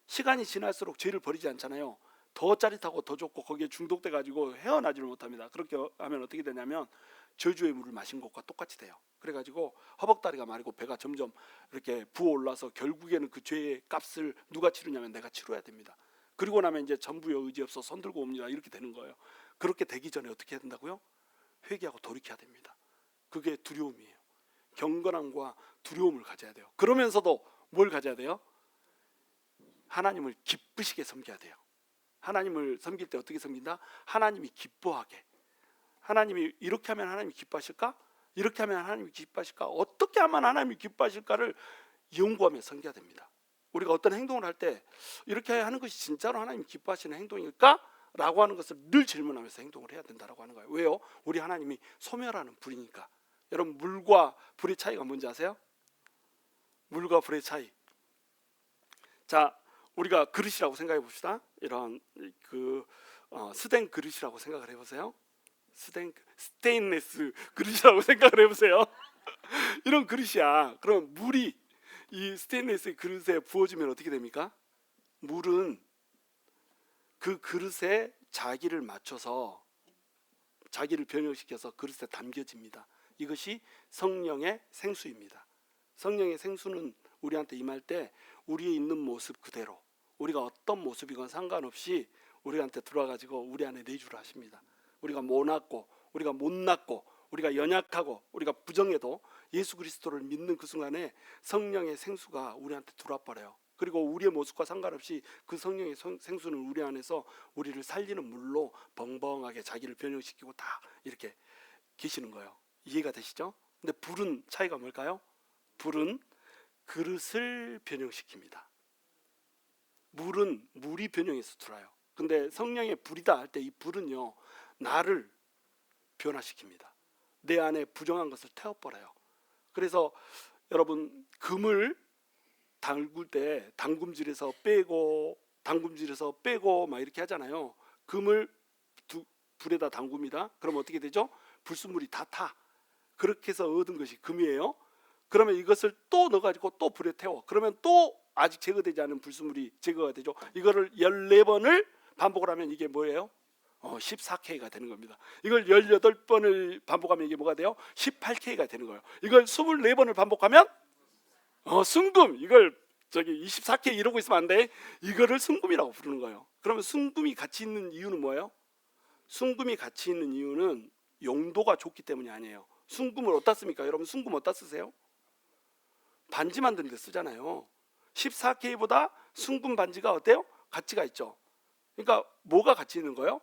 Speaker 1: 시간이 지날수록 죄를 버리지 않잖아요. 더 짜릿하고 더 좋고 거기에 중독돼 가지고 헤어나지를 못합니다. 그렇게 하면 어떻게 되냐면 저주의 물을 마신 것과 똑같이 돼요. 그래가지고 허벅다리가 마르고 배가 점점 이렇게 부어올라서 결국에는 그 죄의 값을 누가 치르냐면 내가 치러야 됩니다. 그리고 나면 이제 전부여 의지 없어 손 들고 옵니다, 이렇게 되는 거예요. 그렇게 되기 전에 어떻게 해야 된다고요? 회개하고 돌이켜야 됩니다. 그게 두려움이에요. 경건함과 두려움을 가져야 돼요. 그러면서도 뭘 가져야 돼요? 하나님을 기쁘시게 섬겨야 돼요. 하나님을 섬길 때 어떻게 섬긴다? 하나님이 기뻐하게. 하나님이 이렇게 하면 하나님이 기뻐하실까? 이렇게 하면 하나님이 기뻐하실까? 어떻게 하면 하나님이 기뻐하실까를 연구하며 섬겨야 됩니다. 우리가 어떤 행동을 할 때 이렇게 하는 것이 진짜로 하나님이 기뻐하시는 행동일까? 라고 하는 것을 늘 질문하면서 행동을 해야 된다고 하는 거예요. 왜요? 우리 하나님이 소멸하는 불이니까. 여러분, 물과 불의 차이가 뭔지 아세요? 물과 불의 차이. 자, 우리가 그릇이라고 생각해 봅시다. 이런 스텐 그릇이라고 생각을 해보세요. 스테인레스 그릇이라고 생각을 해보세요. 이런 그릇이야. 그럼 물이 이 스테인레스 그릇에 부어지면 어떻게 됩니까? 물은 그 그릇에 자기를 맞춰서 자기를 변형시켜서 그릇에 담겨집니다. 이것이 성령의 생수입니다. 성령의 생수는 우리한테 임할 때 우리의 있는 모습 그대로, 우리가 어떤 모습이건 상관없이 우리한테 들어와가지고 우리 안에 내주를 하십니다. 우리가 모났고, 우리가 못났고, 우리가 연약하고, 우리가 부정해도 예수 그리스도를 믿는 그 순간에 성령의 생수가 우리한테 들어와 버려요. 그리고 우리의 모습과 상관없이 그 성령의 생수는 우리 안에서 우리를 살리는 물로 벙벙하게 자기를 변형시키고 다 이렇게 계시는 거예요. 이해가 되시죠? 근데 불은 차이가 뭘까요? 불은 그릇을 변형시킵니다. 물은 물이 변형해서 들어와요. 근데 성령의 불이다 할 때 이 불은요, 나를 변화시킵니다. 내 안에 부정한 것을 태워버려요. 그래서 여러분, 금을 담글 때 담금질에서 빼고 막 이렇게 하잖아요. 금을 불에다 담굽니다. 그럼 어떻게 되죠? 불순물이 다 타. 그렇게 해서 얻은 것이 금이에요. 그러면 이것을 또 넣어가지고 또 불에 태워. 그러면 또 아직 제거되지 않은 불순물이 제거가 되죠. 이거를 14번을 반복을 하면 이게 뭐예요? 14K가 되는 겁니다. 이걸 18번을 반복하면 이게 뭐가 돼요? 18K가 되는 거예요. 이걸 24번을 반복하면 순금. 이걸 24K 이러고 있으면 안 돼. 이거를 순금이라고 부르는 거예요. 그러면 순금이 같이 있는 이유는 뭐예요? 순금이 같이 있는 이유는 용도가 좋기 때문이 아니에요. 순금을 어디다 씁니까? 여러분, 순금 어디다 쓰세요? 반지 만드는 데 쓰잖아요. 14K보다 순금 반지가 어때요? 가치가 있죠. 그러니까 뭐가 가치 있는 거예요?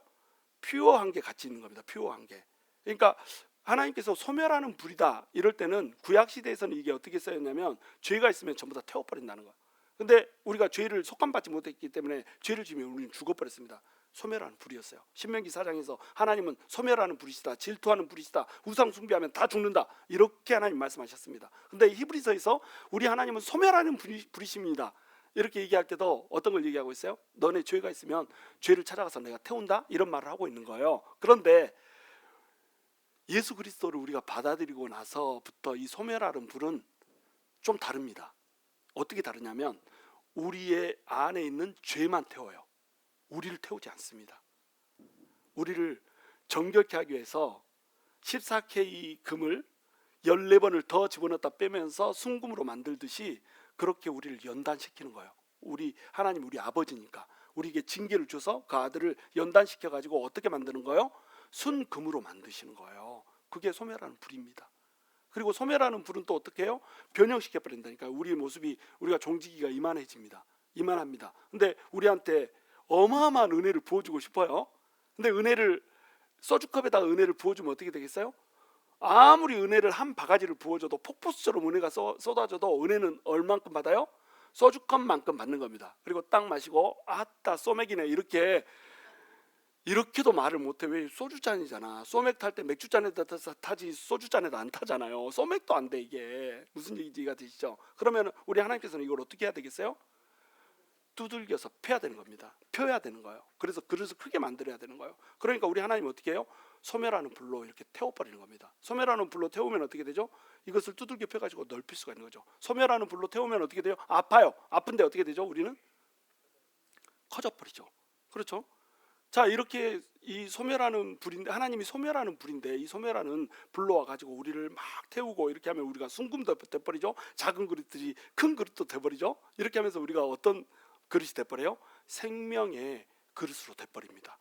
Speaker 1: 퓨어한 게 가치 있는 겁니다. 퓨어한 게. 그러니까 하나님께서 소멸하는 불이다 이럴 때는 구약 시대에서는 이게 어떻게 쓰였냐면 죄가 있으면 전부 다 태워버린다는 거예요. 근데 우리가 죄를 속감받지 못했기 때문에 죄를 지으면 우리는 죽어버렸습니다. 소멸하는 불이었어요. 신명기 4장에서 하나님은 소멸하는 불이시다, 질투하는 불이시다, 우상 숭배하면 다 죽는다, 이렇게 하나님 말씀하셨습니다. 근데 히브리서에서 우리 하나님은 소멸하는 불이십니다 이렇게 얘기할 때도 어떤 걸 얘기하고 있어요? 너네 죄가 있으면 죄를 찾아가서 내가 태운다, 이런 말을 하고 있는 거예요. 그런데 예수 그리스도를 우리가 받아들이고 나서부터 이 소멸하는 불은 좀 다릅니다. 어떻게 다르냐면 우리의 안에 있는 죄만 태워요. 우리를 태우지 않습니다. 우리를 정결케 하기 위해서 14K 금을 14번을 더 집어넣었다 빼면서 순금으로 만들듯이 그렇게 우리를 연단시키는 거예요. 우리 하나님, 우리 아버지니까 우리에게 징계를 줘서 그 아들을 연단시켜 가지고 어떻게 만드는 거예요? 순금으로 만드시는 거예요. 그게 소멸하는 불입니다. 그리고 소멸하는 불은 또 어떻게 해요? 변형시켜 버린다니까. 우리의 모습이, 우리가 종지기가 이만해집니다. 이만합니다. 근데 우리한테 어마어마한 은혜를 부어주고 싶어요. 근데 은혜를, 소주컵에다가 은혜를 부어주면 어떻게 되겠어요? 아무리 은혜를 한 바가지를 부어줘도, 폭포수처럼 은혜가 쏟아져도 은혜는 얼만큼 받아요? 소주컵만큼 받는 겁니다. 그리고 딱 마시고 아따 소맥이네 이렇게도 말을 못해. 왜? 소주잔이잖아. 소맥 탈 때 맥주잔에다 타지 소주잔에다 안 타잖아요. 소맥도 안 돼. 이게 무슨 얘기가 되시죠? 그러면 우리 하나님께서는 이걸 어떻게 해야 되겠어요? 두들겨서 펴야 되는 겁니다. 펴야 되는 거예요. 그래서 그릇을 크게 만들어야 되는 거예요. 그러니까 우리 하나님은 어떻게 해요? 소멸하는 불로 이렇게 태워버리는 겁니다. 소멸하는 불로 태우면 어떻게 되죠? 이것을 두들겨 펴가지고 넓힐 수가 있는 거죠. 소멸하는 불로 태우면 어떻게 돼요? 아파요. 아픈데 어떻게 되죠? 우리는 커져버리죠. 그렇죠? 자, 이렇게 이 소멸하는 불인데, 하나님이 소멸하는 불인데, 이 소멸하는 불로 와가지고 우리를 막 태우고 이렇게 하면 우리가 순금도 돼버리죠. 작은 그릇들이 큰 그릇도 돼버리죠. 이렇게 하면서 우리가 어떤 그릇이 돼버려요? 생명의 그릇으로 돼버립니다.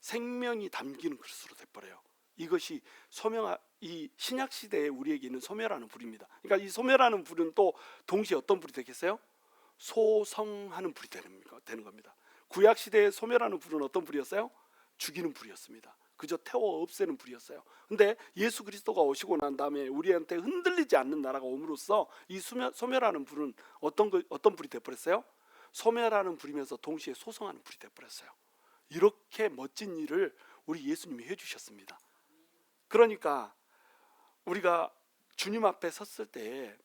Speaker 1: 생명이 담기는 그릇으로 돼버려요. 이것이 이 신약 시대에 우리에게 있는 소멸하는 불입니다. 그러니까 이 소멸하는 불은 또 동시에 어떤 불이 되겠어요? 소성하는 불이 되는 겁니다. 구약 시대에 소멸하는 불은 어떤 불이었어요? 죽이는 불이었습니다. 그저 태워 없애는 불이었어요. 근데 예수 그리스도가 오시고 난 다음에 우리한테 흔들리지 않는 나라가 옴으로써 이 소멸하는 불은 어떤 불이 되어버렸어요? 소멸하는 불이면서 동시에 소성하는 불이 되어버렸어요. 이렇게 멋진 일을 우리 예수님이 해주셨습니다. 그러니까 우리가 주님 앞에 섰을 때,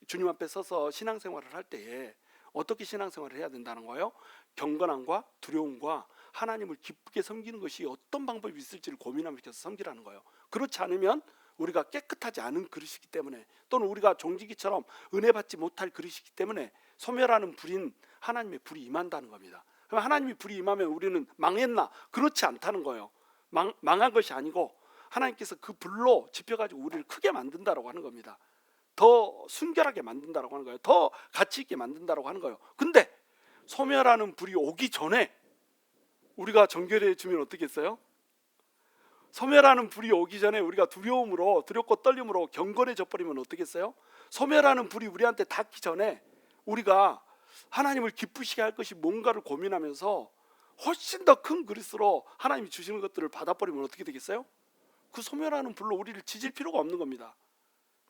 Speaker 1: 주님 앞에 서서 신앙생활을 할 때에 어떻게 신앙생활을 해야 된다는 거예요? 경건함과 두려움과 하나님을 기쁘게 섬기는 것이 어떤 방법이 있을지를 고민하면서 섬기라는 거예요. 그렇지 않으면 우리가 깨끗하지 않은 그릇이기 때문에, 또는 우리가 종지기처럼 은혜 받지 못할 그릇이기 때문에 소멸하는 불인 하나님의 불이 임한다는 겁니다. 그럼 하나님이 불이 임하면 우리는 망했나? 그렇지 않다는 거예요. 망한 것이 아니고 하나님께서 그 불로 지펴가지고 우리를 크게 만든다라고 하는 겁니다. 더 순결하게 만든다라고 하는 거예요. 더 가치 있게 만든다라고 하는 거예요. 근데 소멸하는 불이 오기 전에 우리가 정결해 주면 어떻겠어요? 소멸하는 불이 오기 전에 우리가 두렵고 떨림으로 경건해져 버리면 어떻겠어요? 소멸하는 불이 우리한테 닿기 전에 우리가 하나님을 기쁘시게 할 것이 뭔가를 고민하면서 훨씬 더 큰 그릇으로 하나님이 주시는 것들을 받아버리면 어떻게 되겠어요? 그 소멸하는 불로 우리를 지질 필요가 없는 겁니다.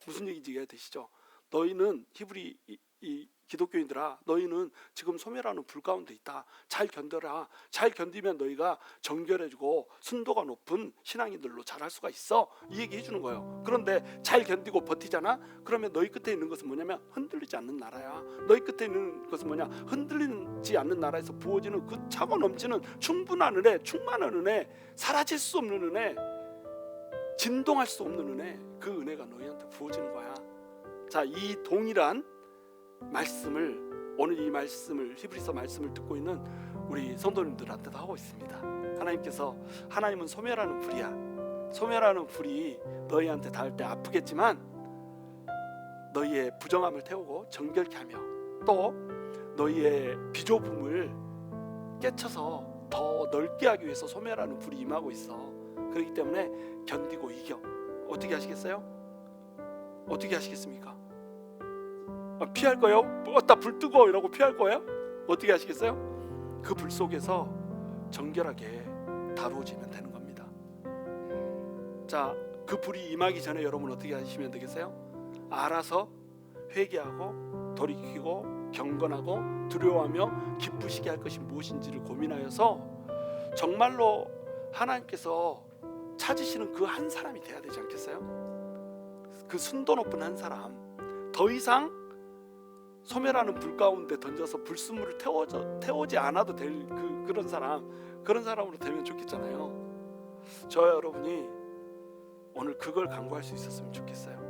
Speaker 1: 무슨 얘기인지 이해가 되시죠? 너희는 히브리 이 기독교인들아, 너희는 지금 소멸하는 불 가운데 있다. 잘 견뎌라. 잘 견디면 너희가 정결해지고 순도가 높은 신앙인들로 자랄 수가 있어. 이 얘기 해주는 거예요. 그런데 잘 견디고 버티잖아. 그러면 너희 끝에 있는 것은 뭐냐면 흔들리지 않는 나라야. 너희 끝에 있는 것은 뭐냐? 흔들리지 않는 나라에서 부어지는 그 차고 넘치는 충분한 은혜, 충만한 은혜, 사라질 수 없는 은혜, 진동할 수 없는 은혜, 그 은혜가 너희한테 부어지는 거야. 자, 이 동일한 말씀을, 오늘 이 말씀을, 히브리서 말씀을 듣고 있는 우리 성도님들한테도 하고 있습니다. 하나님께서, 하나님은 소멸하는 불이야. 소멸하는 불이 너희한테 닿을 때 아프겠지만 너희의 부정함을 태우고 정결케 하며 또 너희의 비좁음을 깨쳐서 더 넓게 하기 위해서 소멸하는 불이 임하고 있어. 그렇기 때문에 견디고 이겨. 어떻게 하시겠어요? 어떻게 하시겠습니까? 피할 거예요? 어따 불 뜨고 이러고 피할 거예요? 어떻게 하시겠어요? 그 불 속에서 정결하게 다루어지면 되는 겁니다. 자, 그 불이 임하기 전에 여러분 어떻게 하시면 되겠어요? 알아서 회개하고 돌이키고 경건하고 두려워하며 기쁘시게 할 것이 무엇인지를 고민하여서 정말로 하나님께서 찾으시는 그 한 사람이 돼야 되지 않겠어요? 그 순도 높은 한 사람, 더 이상 소멸하는 불 가운데 던져서 불순물을 태우지 않아도 될 그런 사람으로 되면 좋겠잖아요. 저와 여러분이 오늘 그걸 간구할 수 있었으면 좋겠어요.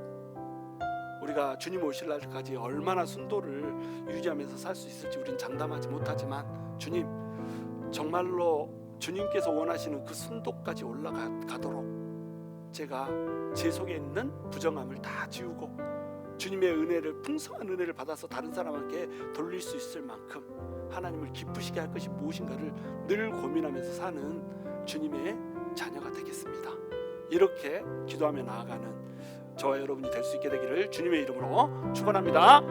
Speaker 1: 우리가 주님 오실 날까지 얼마나 순도를 유지하면서 살 수 있을지 우리는 장담하지 못하지만, 주님, 정말로 주님께서 원하시는 그 순도까지 올라가도록 제가 제 속에 있는 부정함을 다 지우고 주님의 은혜를, 풍성한 은혜를 받아서 다른 사람에게 돌릴 수 있을 만큼 하나님을 기쁘시게 할 것이 무엇인가를 늘 고민하면서 사는 주님의 자녀가 되겠습니다. 이렇게 기도하며 나아가는 저와 여러분이 될 수 있게 되기를 주님의 이름으로 축원합니다.